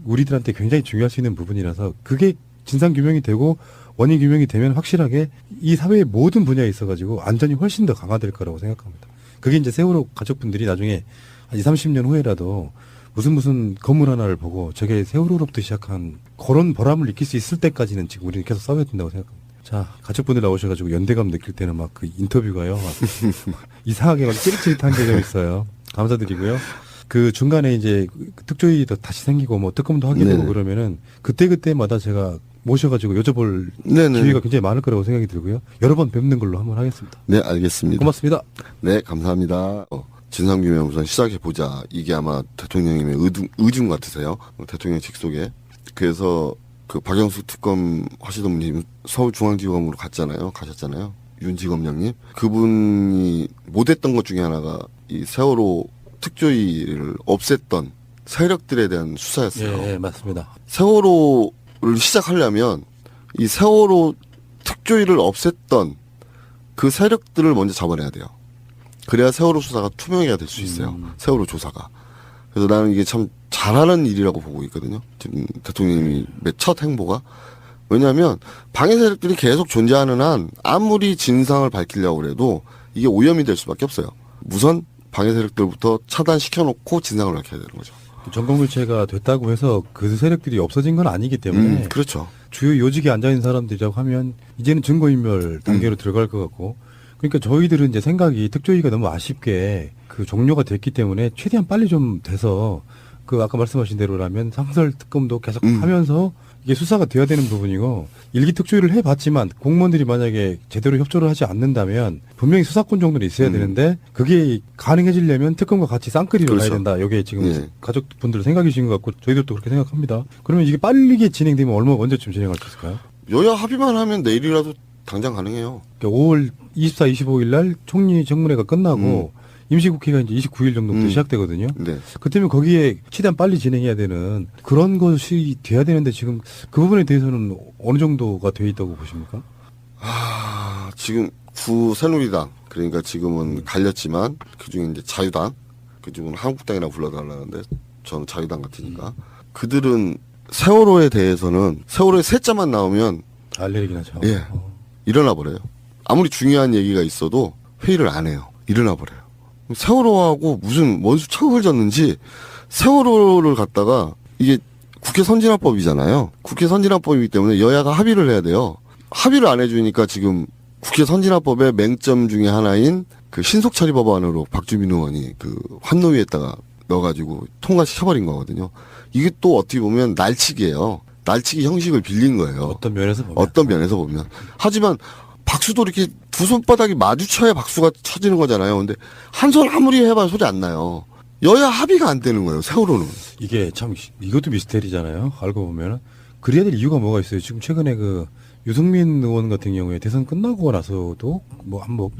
우리들한테 굉장히 중요할 수 있는 부분이라서 그게 진상규명이 되고 원인 규명이 되면 확실하게 이 사회의 모든 분야에 있어가지고 안전이 훨씬 더 강화될 거라고 생각합니다. 그게 이제 세월호 가족분들이 나중에 한 20, 30년 후에라도 무슨 건물 하나를 보고 저게 세월호로부터 시작한 그런 보람을 느낄 수 있을 때까지는 지금 우리는 계속 싸워야 된다고 생각합니다. 자, 가족분들 나오셔가지고 연대감 느낄 때는 막 그 인터뷰가요. 막 이상하게 막 찌릿찌릿한 게 좀 있어요. 감사드리고요. 그 중간에 이제 특조위도 다시 생기고 뭐 특검도 하게 되고 네네. 그러면은 그때마다 제가 모셔가지고 여쭤볼 네네. 기회가 굉장히 많을 거라고 생각이 들고요. 여러 번 뵙는 걸로 한번 하겠습니다. 네, 알겠습니다. 고맙습니다. 네, 감사합니다. 진상규명 우선 시작해보자. 이게 아마 대통령님의 의중 같으세요. 대통령 직속에. 그래서 그 박영수 특검 하시던 분이 서울중앙지검으로 가셨잖아요. 윤지검장님. 그분이 못했던 것 중에 하나가 이 세월호 특조위를 없앴던 세력들에 대한 수사였어요. 예, 맞습니다. 세월호를 시작하려면 이 세월호 특조위를 없앴던 그 세력들을 먼저 잡아내야 돼요. 그래야 세월호 수사가 투명하게 될 수 있어요. 세월호 조사가. 그래서 나는 이게 참 잘하는 일이라고 보고 있거든요. 지금 대통령님이 첫 행보가. 왜냐하면 방해 세력들이 계속 존재하는 한 아무리 진상을 밝히려고 해도 이게 오염이 될 수밖에 없어요. 우선 방해 세력들부터 차단시켜놓고 진상을 밝혀야 되는 거죠. 전공일체가 됐다고 해서 그 세력들이 없어진 건 아니기 때문에 그렇죠. 주요 요직에 앉아있는 사람들이라고 하면 이제는 증거인멸 단계로 들어갈 것 같고 그러니까 저희들은 이제 생각이 특조위가 너무 아쉽게 그 종료가 됐기 때문에 최대한 빨리 좀 돼서 그 아까 말씀하신 대로라면 상설 특검도 계속 하면서 이게 수사가 돼야 되는 부분이고 일기 특조위를 해봤지만 공무원들이 만약에 제대로 협조를 하지 않는다면 분명히 수사권 정도는 있어야 되는데 그게 가능해지려면 특검과 같이 쌍끌이로 그렇죠. 가야 된다. 이게 지금 예. 가족분들 생각이신 것 같고 저희들도 그렇게 생각합니다. 그러면 이게 빠르게 진행되면 언제쯤 진행할 수 있을까요? 여야 합의만 하면 내일이라도 당장 가능해요. 그러니까 5월 24, 25일 날 총리 청문회가 끝나고 임시국회가 이제 29일 정도부터 시작되거든요. 네. 그때면 거기에 최대한 빨리 진행해야 되는 그런 것이 돼야 되는데 지금 그 부분에 대해서는 어느 정도가 돼 있다고 보십니까? 지금 새누리당 그러니까 지금은 갈렸지만 그중에 이제 자유당 그중은 한국당이라고 불러달라는데 저는 자유당 같으니까 그들은 세월호에 대해서는 세월호의 셋자만 나오면 알레르기 나죠. 예 일어나 버려요. 아무리 중요한 얘기가 있어도 회의를 안 해요. 일어나 버려요. 세월호하고 무슨 원수 척을 졌는지 세월호를 갖다가 이게 국회 선진화법이잖아요. 국회 선진화법이기 때문에 여야가 합의를 해야 돼요. 합의를 안 해주니까 지금 국회 선진화법의 맹점 중에 하나인 그 신속처리 법안으로 박주민 의원이 그 환노위에다가 넣어가지고 통과시켜버린 거거든요. 이게 또 어떻게 보면 날치기예요. 날치기 형식을 빌린 거예요. 어떤 면에서 보면. 하지만 박수도 이렇게 두 손바닥이 마주쳐야 박수가 쳐지는 거잖아요. 근데 한 손 아무리 해봐야 소리 안 나요. 여야 합의가 안 되는 거예요. 세월호는. 이게 참 이것도 미스테리잖아요. 알고 보면은 그래야 될 이유가 뭐가 있어요. 지금 최근에 그 유승민 의원 같은 경우에 대선 끝나고 나서도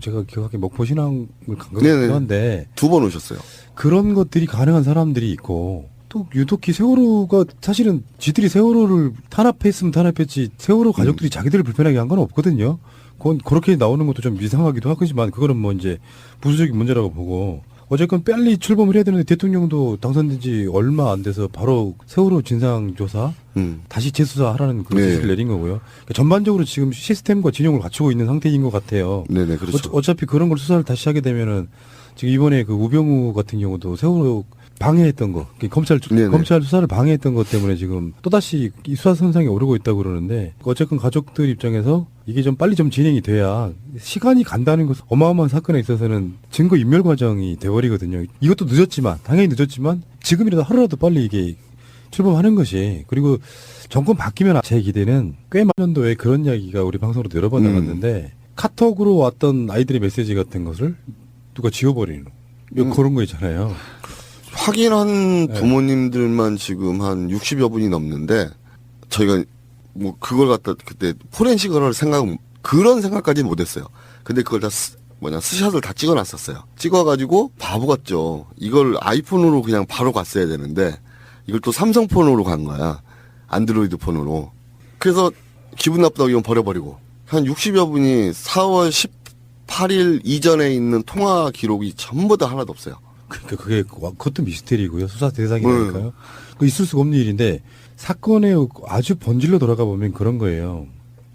제가 기억하기에 목포신앙을 간 것 같기도 한데 2번 오셨어요. 그런 것들이 가능한 사람들이 있고 또 유독히 세월호가 사실은 지들이 세월호를 탄압했으면 탄압했지 세월호 가족들이 자기들을 불편하게 한 건 없거든요. 그건 그렇게 나오는 것도 좀 이상하기도 하지만 그거는 뭐 이제 부수적인 문제라고 보고 어쨌건 빨리 출범을 해야 되는데 대통령도 당선된 지 얼마 안 돼서 바로 세월호 진상조사 다시 재수사하라는 그런 지시를 내린 거고요. 그러니까 전반적으로 지금 시스템과 진영을 갖추고 있는 상태인 것 같아요. 네네 그렇죠. 어차피 그런 걸 수사를 다시 하게 되면은 지금 이번에 그 우병우 같은 경우도 세월호 방해했던 거, 검찰 수사를 방해했던 것 때문에 지금 또다시 이 수사 선상에 오르고 있다고 그러는데 어쨌건 가족들 입장에서 이게 좀 빨리 좀 진행이 돼야 시간이 간다는 것은 어마어마한 사건에 있어서는 증거 인멸 과정이 돼버리거든요. 이것도 당연히 늦었지만 지금이라도 하루라도 빨리 이게 출범하는 것이 그리고 정권 바뀌면 제 기대는 꽤 많은 년도에 그런 이야기가 우리 방송으로 여러 번 나갔는데 카톡으로 왔던 아이들의 메시지 같은 것을 누가 지워버리는 그런 거 있잖아요. 확인한 부모님들만 지금 한 60여 분이 넘는데 저희가 뭐 그걸 갖다 그때 포렌식을 할 그런 생각까지는 못했어요. 근데 그걸 다 스샷을 다 찍어놨었어요. 찍어가지고 바보 같죠. 이걸 아이폰으로 그냥 바로 갔어야 되는데 이걸 또 삼성폰으로 간 거야. 안드로이드 폰으로. 그래서 기분 나쁘다고 이건 버려버리고 한 60여 분이 4월 18일 이전에 있는 통화 기록이 전부 다 하나도 없어요. 그러니까 그것도 미스테리고요. 수사 대상이니까요. 그 있을 수가 없는 일인데 사건에 아주 본질로 돌아가 보면 그런 거예요.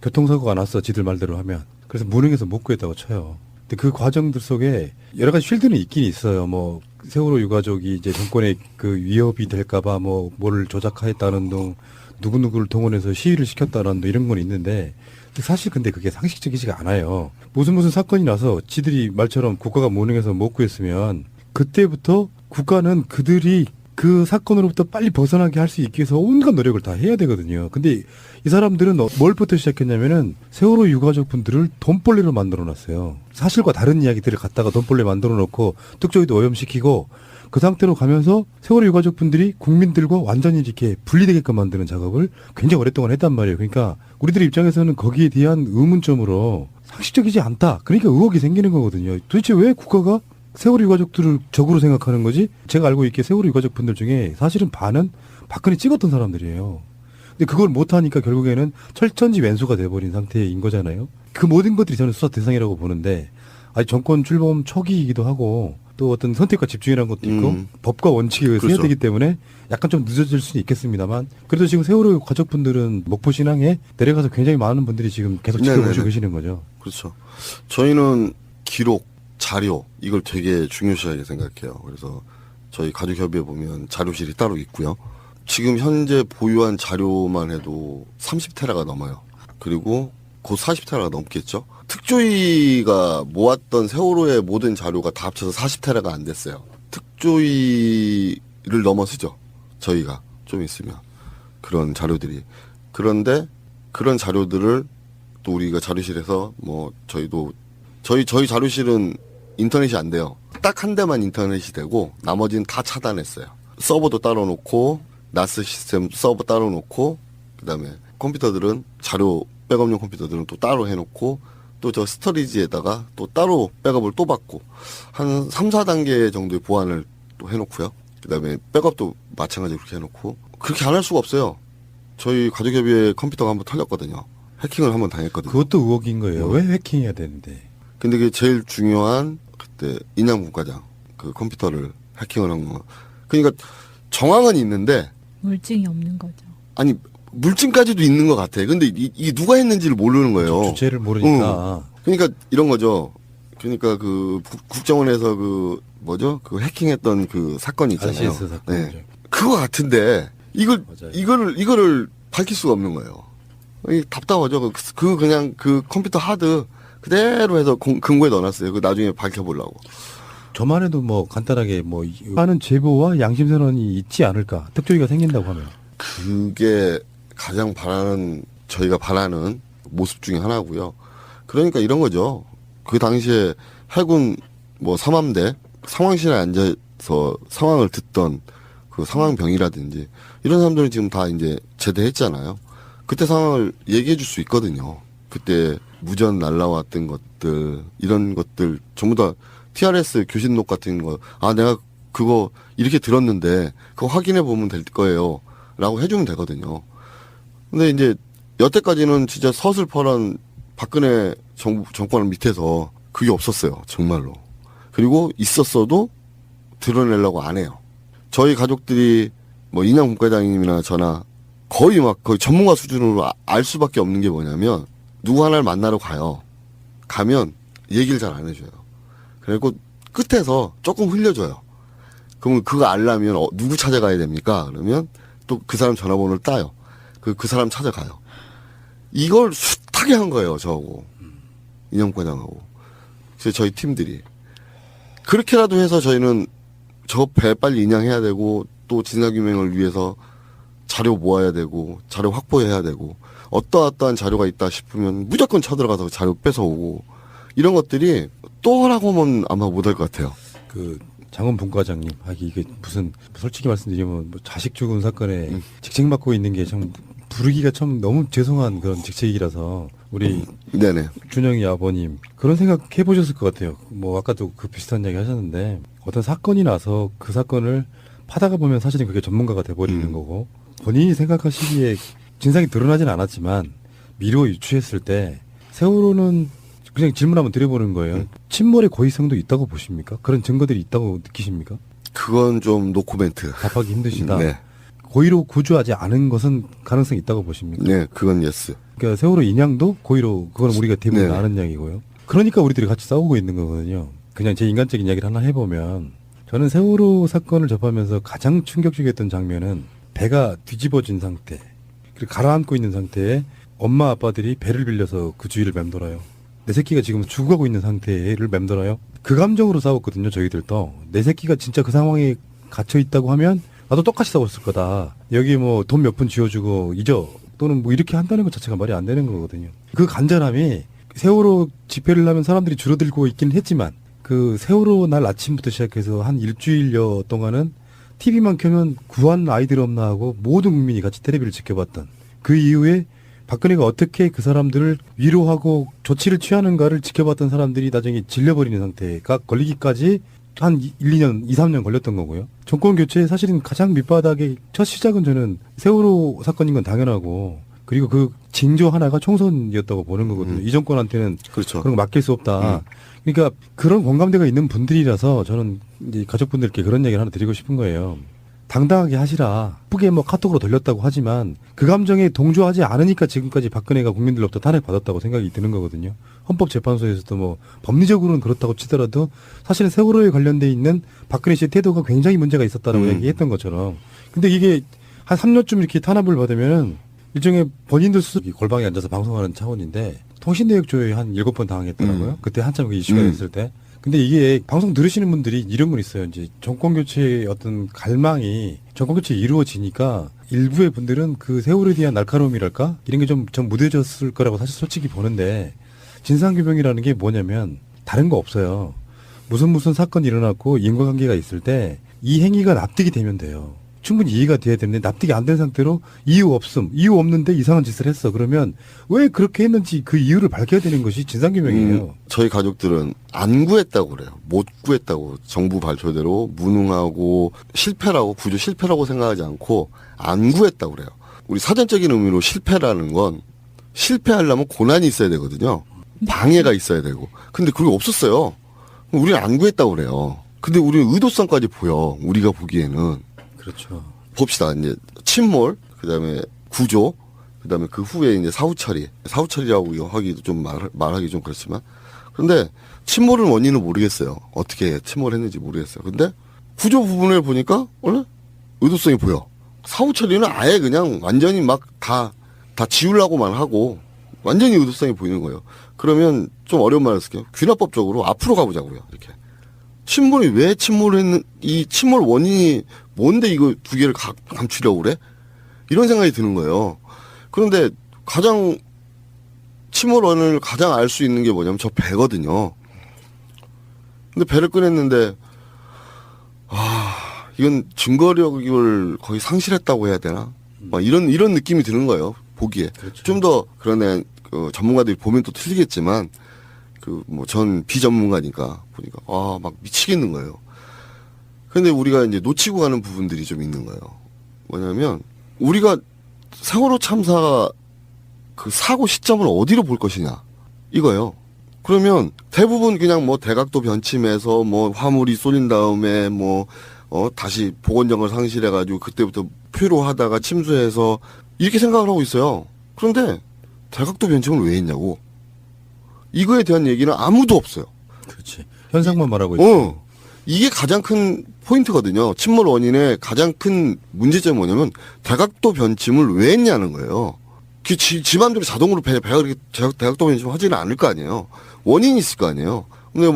교통사고가 났어, 지들 말대로 하면. 그래서 무능해서 못 구했다고 쳐요. 근데 그 과정들 속에 여러 가지 쉴드는 있긴 있어요. 뭐 세월호 유가족이 이제 정권의 그 위협이 될까봐 뭐 뭐를 조작하였다는 등 누구누구를 동원해서 시위를 시켰다는 등 이런 건 있는데 사실 근데 그게 상식적이지가 않아요. 무슨 사건이 나서 지들이 말처럼 국가가 무능해서 못 구했으면 그때부터 국가는 그들이 그 사건으로부터 빨리 벗어나게 할 수 있기 위해서 온갖 노력을 다 해야 되거든요. 근데 이 사람들은 뭘부터 시작했냐면은 세월호 유가족 분들을 돈벌레로 만들어 놨어요. 사실과 다른 이야기들을 갖다가 돈벌레 만들어 놓고 특조위도 오염시키고 그 상태로 가면서 세월호 유가족 분들이 국민들과 완전히 이렇게 분리되게끔 만드는 작업을 굉장히 오랫동안 했단 말이에요. 그러니까 우리들 입장에서는 거기에 대한 의문점으로 상식적이지 않다. 그러니까 의혹이 생기는 거거든요. 도대체 왜 국가가 세월호 유가족들을 적으로 생각하는 거지? 제가 알고 있기에 세월호 유가족 분들 중에 사실은 반은 박근혜 찍었던 사람들이에요. 근데 그걸 못하니까 결국에는 철천지 왼수가 돼버린 상태인 거잖아요. 그 모든 것들이 저는 수사 대상이라고 보는데 아직 정권 출범 초기이기도 하고 또 어떤 선택과 집중이라는 것도 있고 법과 원칙에 의해서 그렇죠. 해야 되기 때문에 약간 좀 늦어질 수는 있겠습니다만 그래도 지금 세월호 가족분들은 목포 신앙에 내려가서 굉장히 많은 분들이 지금 계속 지켜보시고 네네네. 계시는 거죠. 그렇죠. 저희는 기록, 자료 이걸 되게 중요시하게 생각해요. 그래서 저희 가족협의회 보면 자료실이 따로 있고요. 지금 현재 보유한 자료만 해도 30테라가 넘어요. 그리고 곧 40테라가 넘겠죠. 특조위가 모았던 세월호의 모든 자료가 다 합쳐서 40테라가 안 됐어요. 특조위를 넘어서죠. 저희가 좀 있으면 그런 자료들이. 그런데 그런 자료들을 또 우리가 자료실에서 뭐 저희 자료실은 인터넷이 안 돼요. 딱 한 대만 인터넷이 되고 나머지는 다 차단했어요. 서버도 따로 놓고 나스 시스템 서버 따로 놓고 그다음에 컴퓨터들은 자료 백업용 컴퓨터들은 또 따로 해놓고 또 저 스토리지에다가 또 따로 백업을 또 받고 한 3, 4단계 정도의 보안을 또 해놓고요. 그다음에 백업도 마찬가지로 그렇게 해놓고 그렇게 안 할 수가 없어요. 저희 가족협의회 컴퓨터가 한번 털렸거든요. 해킹을 한번 당했거든요. 그것도 의혹인 거예요. 왜 해킹해야 되는데? 근데 그게 제일 중요한 그때 인양분과장 그 컴퓨터를 해킹을 한 거. 그러니까 정황은 있는데 물증이 없는 거죠. 아니 물증까지도 있는 것 같아. 근데 이게 누가 했는지를 모르는 거예요. 주체를 모르니까. 그러니까 이런 거죠. 그러니까 그 국정원에서 그 뭐죠? 그 해킹했던 그 사건이 있잖아요. RCS 사건이죠. 그거 같은데 맞아요. 이거를 밝힐 수가 없는 거예요. 답답하죠. 그냥 그 컴퓨터 하드 그대로 해서 금고에 넣어놨어요. 그 나중에 밝혀보려고. 저만 해도 뭐 간단하게 뭐 하는 제보와 양심선언이 있지 않을까. 특조위가 생긴다고 하면. 그게 가장 저희가 바라는 모습 중에 하나고요. 그러니까 이런 거죠. 그 당시에 해군 뭐 삼함대 상황실에 앉아서 상황을 듣던 그 상황병이라든지 이런 사람들은 지금 다 이제 제대했잖아요. 그때 상황을 얘기해 줄 수 있거든요. 그때 무전 날라왔던 것들 이런 것들 전부 다 TRS 교신록 같은 거 내가 그거 이렇게 들었는데 그거 확인해 보면 될 거예요 라고 해주면 되거든요. 근데 이제 여태까지는 진짜 서슬퍼런 박근혜 정권 밑에서 그게 없었어요. 정말로. 그리고 있었어도 드러내려고 안 해요. 저희 가족들이 뭐 인양 국회의장님이나 저나 거의 전문가 수준으로 알 수밖에 없는 게 뭐냐면 누구 하나를 만나러 가요. 가면 얘기를 잘 안 해줘요. 그리고 끝에서 조금 흘려줘요. 그러면 그거 알려면 누구 찾아가야 됩니까? 그러면 또 그 사람 전화번호를 따요. 그 사람 찾아가요. 이걸 숱하게 한 거예요. 저하고 인양과장하고. 그래서 저희 팀들이 그렇게라도 해서 저희는 저 배 빨리 인양해야 되고 또 진상규명을 위해서 자료 모아야 되고 자료 확보해야 되고 어떠한 자료가 있다 싶으면 무조건 쳐들어가서 자료 뺏어오고 이런 것들이 또 하라고 하면 아마 못할 것 같아요. 그 장원 분과장님, 이게 무슨 솔직히 말씀드리면 뭐 자식 죽은 사건에 직책 맡고 있는 게 참 부르기가 참 너무 죄송한 그런 직책이라서 우리 네네. 준영이 아버님 그런 생각 해보셨을 것 같아요. 뭐 아까도 그 비슷한 이야기 하셨는데 어떤 사건이 나서 그 사건을 파다가 보면 사실은 그게 전문가가 돼버리는 거고 본인이 생각하시기에 진상이 드러나진 않았지만 미루어 유추했을 때 세월호는 그냥 질문 한번 드려보는 거예요. 침몰의 고의성도 있다고 보십니까? 그런 증거들이 있다고 느끼십니까? 그건 좀 노코멘트. 답하기 힘드시다. 네. 고의로 구조하지 않은 것은 가능성이 있다고 보십니까? 네, 그건 예스. 그러니까 세월호 인양도 고의로 그건 우리가 대부분 네. 아는 이야기고요. 그러니까 우리들이 같이 싸우고 있는 거거든요. 그냥 제 인간적인 이야기를 하나 해보면 저는 세월호 사건을 접하면서 가장 충격적이었던 장면은 배가 뒤집어진 상태 그리고 가라앉고 있는 상태에 엄마 아빠들이 배를 빌려서 그 주위를 맴돌아요. 내 새끼가 지금 죽어가고 있는 상태를 맴돌아요. 그 감정으로 싸웠거든요. 저희들도. 내 새끼가 진짜 그 상황에 갇혀 있다고 하면 나도 똑같이 싸웠을 거다. 여기 뭐 돈 몇 푼 쥐어주고 잊어 또는 뭐 이렇게 한다는 것 자체가 말이 안 되는 거거든요. 그 간절함이 세월호 집회를 하면 사람들이 줄어들고 있긴 했지만 그 세월호 날 아침부터 시작해서 한 일주일여 동안은 TV만 켜면 구한 아이들 없나 하고 모든 국민이 같이 텔레비를 지켜봤던 그 이후에 박근혜가 어떻게 그 사람들을 위로하고 조치를 취하는가를 지켜봤던 사람들이 나중에 질려버리는 상태가 걸리기까지 한 1, 2년, 2, 3년 걸렸던 거고요. 정권 교체의 사실은 가장 밑바닥의 첫 시작은 저는 세월호 사건인 건 당연하고 그리고 그 징조 하나가 총선이었다고 보는 거거든요. 이 정권한테는 그렇죠. 그런 거 맡길 수 없다. 그러니까 그런 공감대가 있는 분들이라서 저는 이제 가족분들께 그런 얘기를 하나 드리고 싶은 거예요. 당당하게 하시라. 예쁘게 뭐 카톡으로 돌렸다고 하지만 그 감정에 동조하지 않으니까 지금까지 박근혜가 국민들로부터 탄핵받았다고 생각이 드는 거거든요. 헌법재판소에서도 뭐 법리적으로는 그렇다고 치더라도 사실은 세월호에 관련돼 있는 박근혜 씨의 태도가 굉장히 문제가 있었다라고 얘기했던 것처럼. 근데 이게 한 3년쯤 이렇게 탄압을 받으면은 일종의 본인들 스스로 골방에 앉아서 방송하는 차원인데 통신내역조회 한 7번 당했더라고요. 그때 한참 그 이슈가 됐을 때. 근데 이게 방송 들으시는 분들이 이런 건 있어요. 이제 정권교체의 어떤 갈망이 정권교체 이루어지니까 일부의 분들은 그 세월에 대한 날카로움이랄까? 이런 게 좀 무뎌졌을 거라고 사실 솔직히 보는데 진상규명이라는 게 뭐냐면 다른 거 없어요. 무슨 사건이 일어났고 인과관계가 있을 때 이 행위가 납득이 되면 돼요. 충분히 이해가 돼야 되는데 납득이 안 된 상태로 이유 없는데 이상한 짓을 했어. 그러면 왜 그렇게 했는지 그 이유를 밝혀야 되는 것이 진상규명이에요. 저희 가족들은 안 구했다고 그래요. 못 구했다고. 정부 발표대로 무능하고 실패라고 구조 실패라고 생각하지 않고 안 구했다고 그래요. 우리 사전적인 의미로 실패라는 건 실패하려면 고난이 있어야 되거든요. 방해가 있어야 되고. 근데 그게 없었어요. 우리는 안 구했다고 그래요. 근데 우리는 의도성까지 보여. 우리가 보기에는. 그렇죠. 봅시다. 이제 침몰, 그다음에 구조, 그다음에 그 후에 이제 사후 처리라고 하기도 좀 말하기 좀 그렇지만, 그런데 침몰은 원인을 모르겠어요. 어떻게 침몰했는지 모르겠어요. 근데 구조 부분을 보니까 원래 의도성이 보여. 사후 처리는 아예 그냥 완전히 막 다 지우려고만 하고 완전히 의도성이 보이는 거예요. 그러면 좀 어려운 말을 쓸게요. 귀납법적으로 앞으로 가보자고요. 이렇게. 침몰이 왜 침몰했는 이 침몰 원인이 뭔데 이거 두 개를 감추려고 그래? 이런 생각이 드는 거예요. 그런데 가장 침몰 원인을 가장 알 수 있는 게 뭐냐면 저 배거든요. 근데 배를 꺼냈는데 이건 증거력을 거의 상실했다고 해야 되나? 막 이런 느낌이 드는 거예요. 보기에. 그렇죠. 좀 더 그러네 전문가들이 보면 또 틀리겠지만 전 비전문가니까 보니까 막 미치겠는 거예요. 근데 우리가 이제 놓치고 가는 부분들이 좀 있는 거예요. 뭐냐면 우리가 세월호 참사 그 사고 시점을 어디로 볼 것이냐 이거예요. 그러면 대부분 그냥 대각도 변침해서 화물이 쏠린 다음에 다시 복원력을 상실해가지고 그때부터 표로하다가 침수해서 이렇게 생각을 하고 있어요. 그런데 대각도 변침을 왜 했냐고. 이거에 대한 얘기는 아무도 없어요. 그렇지. 현상만 말하고 있어요. 이게 가장 큰 포인트거든요. 침몰 원인의 가장 큰 문제점이 뭐냐면 대각도 변침을 왜 했냐는 거예요. 지 맘대로 자동으로 배가 그렇게 대각도 변침을 하지는 않을 거 아니에요. 원인이 있을 거 아니에요. 근데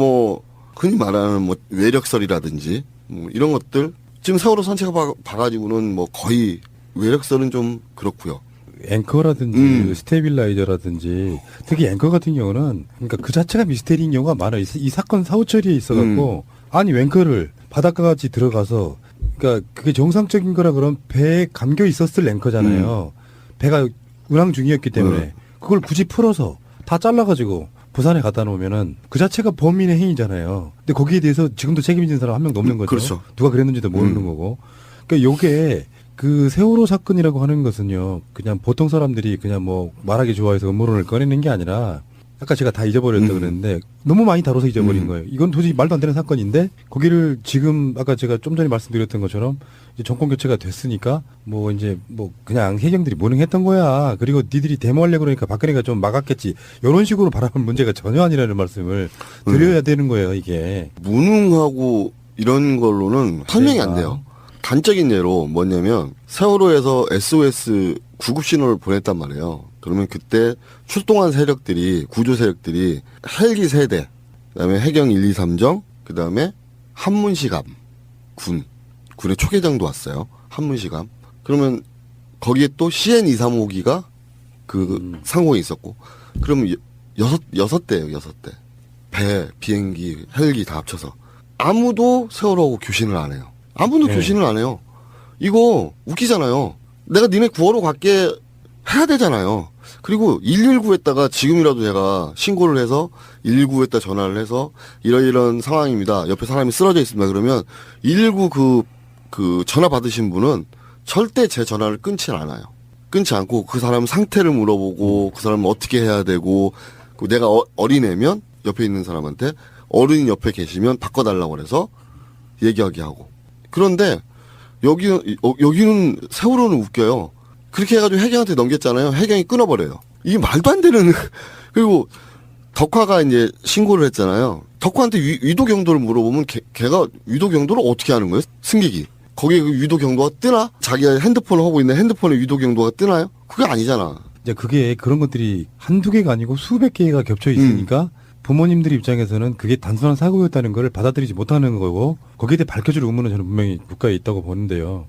흔히 말하는 외력설이라든지 이런 것들 지금 세월호 선체가 봐가지고는 거의 외력설은 좀 그렇고요. 앵커라든지 스테빌라이저라든지 특히 앵커 같은 경우는 그러니까 그 자체가 미스테리인 경우가 많아요. 이 사건 사후 처리에 있어갖고 아니 앵커를 바닷가까지 들어가서 그러니까 그게 정상적인 거라 그러면 배에 감겨 있었을 앵커잖아요. 배가 운항 중이었기 때문에 그걸 굳이 풀어서 다 잘라가지고 부산에 갖다 놓으면은 그 자체가 범인의 행위잖아요. 근데 거기에 대해서 지금도 책임진 사람 한 명도 없는 거죠. 그렇죠. 누가 그랬는지도 모르는 거고. 그러니까 요게 그 세월호 사건이라고 하는 것은요, 그냥 보통 사람들이 그냥 말하기 좋아해서 음모론을 꺼내는 게 아니라 아까 제가 다 잊어버렸다 그랬는데 너무 많이 다뤄서 잊어버린 거예요. 이건 도저히 말도 안 되는 사건인데 거기를 지금 아까 제가 좀 전에 말씀드렸던 것처럼 이제 정권 교체가 됐으니까 뭐 이제 뭐 그냥 해경들이 무능했던 거야. 그리고 니들이 데모하려고 그러니까 박근혜가 좀 막았겠지. 이런 식으로 바라볼 문제가 전혀 아니라는 말씀을 드려야 되는 거예요, 이게. 무능하고 이런 걸로는 설명이 안 돼요. 단적인 예로 뭐냐면 세월호에서 SOS 구급 신호를 보냈단 말이에요. 그러면 그때 출동한 세력들이 구조 세력들이 헬기 3대, 그다음에 해경 1, 2, 3정, 그다음에 한문시감 군의 초계장도 왔어요. 한문시감. 그러면 거기에 또 CN 235기가 그 상공에 있었고, 그러면 여섯 대예요, 6대. 배, 비행기, 헬기 다 합쳐서 아무도 세월호하고 교신을 안 해요. 아무도 교신을 안 해요. 이거 웃기잖아요. 내가 니네 구하러 갈게 해야 되잖아요. 그리고 119에다가 지금이라도 제가 신고를 해서 119에다 전화를 해서 이런 상황입니다. 옆에 사람이 쓰러져 있습니다. 그러면 119 그 전화 받으신 분은 절대 제 전화를 끊지 않아요. 끊지 않고 그 사람 상태를 물어보고 그 사람은 어떻게 해야 되고, 그 내가 어린애면 옆에 있는 사람한테 어른이 옆에 계시면 바꿔달라고 그래서 얘기하게 하고. 그런데 여기는 세월호는 웃겨요. 그렇게 해가지고 해경한테 넘겼잖아요. 해경이 끊어버려요. 이게 말도 안 되는. 그리고 덕화가 이제 신고를 했잖아요. 덕화한테 위도 경도를 물어보면 걔가 위도 경도를 어떻게 하는 거예요? 승객이. 거기에 그 위도 경도가 뜨나? 자기가 핸드폰을 하고 있는 핸드폰에 위도 경도가 뜨나요? 그게 아니잖아. 이제 그게 그런 것들이 한두 개가 아니고 수백 개가 겹쳐 있으니까 부모님들 입장에서는 그게 단순한 사고였다는 걸 받아들이지 못하는 거고, 거기에 대해 밝혀줄 의무는 저는 분명히 국가에 있다고 보는데요.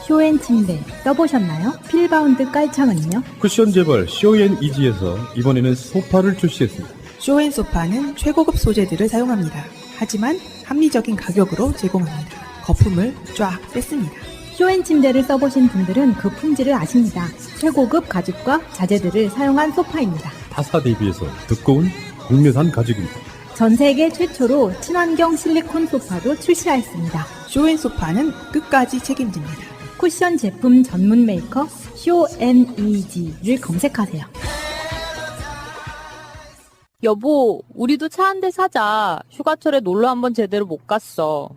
쇼앤 침대 써보셨나요? 필바운드 깔창은요? 쿠션 재벌 쇼앤이지에서 이번에는 소파를 출시했습니다. 쇼앤소파는 최고급 소재들을 사용합니다. 하지만 합리적인 가격으로 제공합니다. 거품을 쫙 뺐습니다. 쇼앤 침대를 써보신 분들은 그 품질을 아십니다. 최고급 가죽과 자재들을 사용한 소파입니다. 타사 대비해서 두꺼운 국내산 가죽입니다. 전 세계 최초로 친환경 실리콘 소파도 출시하였습니다. 쇼앤소파는 끝까지 책임집니다. 쿠션 제품 전문 메이커 쇼앤이지를 검색하세요. 여보, 우리도 차 한 대 사자. 휴가철에 놀러 한번 제대로 못 갔어.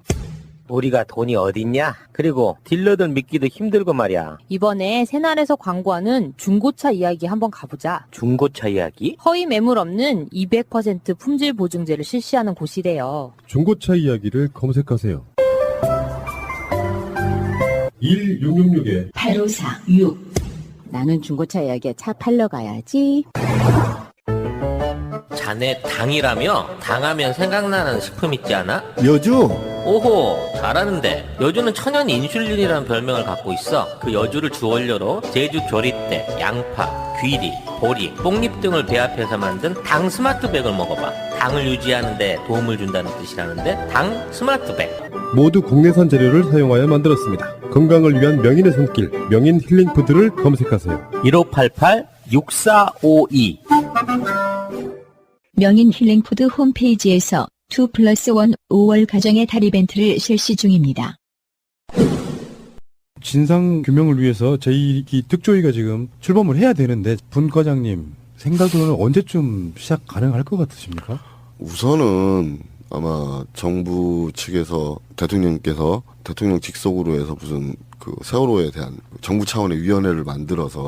우리가 돈이 어딨냐? 그리고 딜러들 믿기도 힘들고 말이야. 이번에 새날에서 광고하는 중고차 이야기 한번 가보자. 중고차 이야기? 허위 매물 없는 200% 품질 보증제를 실시하는 곳이래요. 중고차 이야기를 검색하세요. 1666에 8546. 나는 중고차 이야기에 차 팔러 가야지. 자네 당이라며? 당하면 생각나는 식품 있지 않아? 여주? 오호, 잘하는데. 여주는 천연 인슐린이라는 별명을 갖고 있어. 그 여주를 주원료로 제주 조리대, 양파, 귀리, 보리, 뽕잎 등을 배합해서 만든 당 스마트백을 먹어봐. 당을 유지하는데 도움을 준다는 뜻이라는데 당 스마트백. 모두 국내산 재료를 사용하여 만들었습니다. 건강을 위한 명인의 손길, 명인 힐링푸드를 검색하세요. 1588-6452. 명인 힐링푸드 홈페이지에서 2+1 5월 가정의 달 이벤트를 실시 중입니다. 진상 규명을 위해서 제2기 특조위가 지금 출범을 해야 되는데, 분 과장님 생각으로는 언제쯤 시작 가능할 것 같으십니까? 우선은 아마 정부 측에서 대통령께서 대통령 직속으로 해서 무슨 그 세월호에 대한 정부 차원의 위원회를 만들어서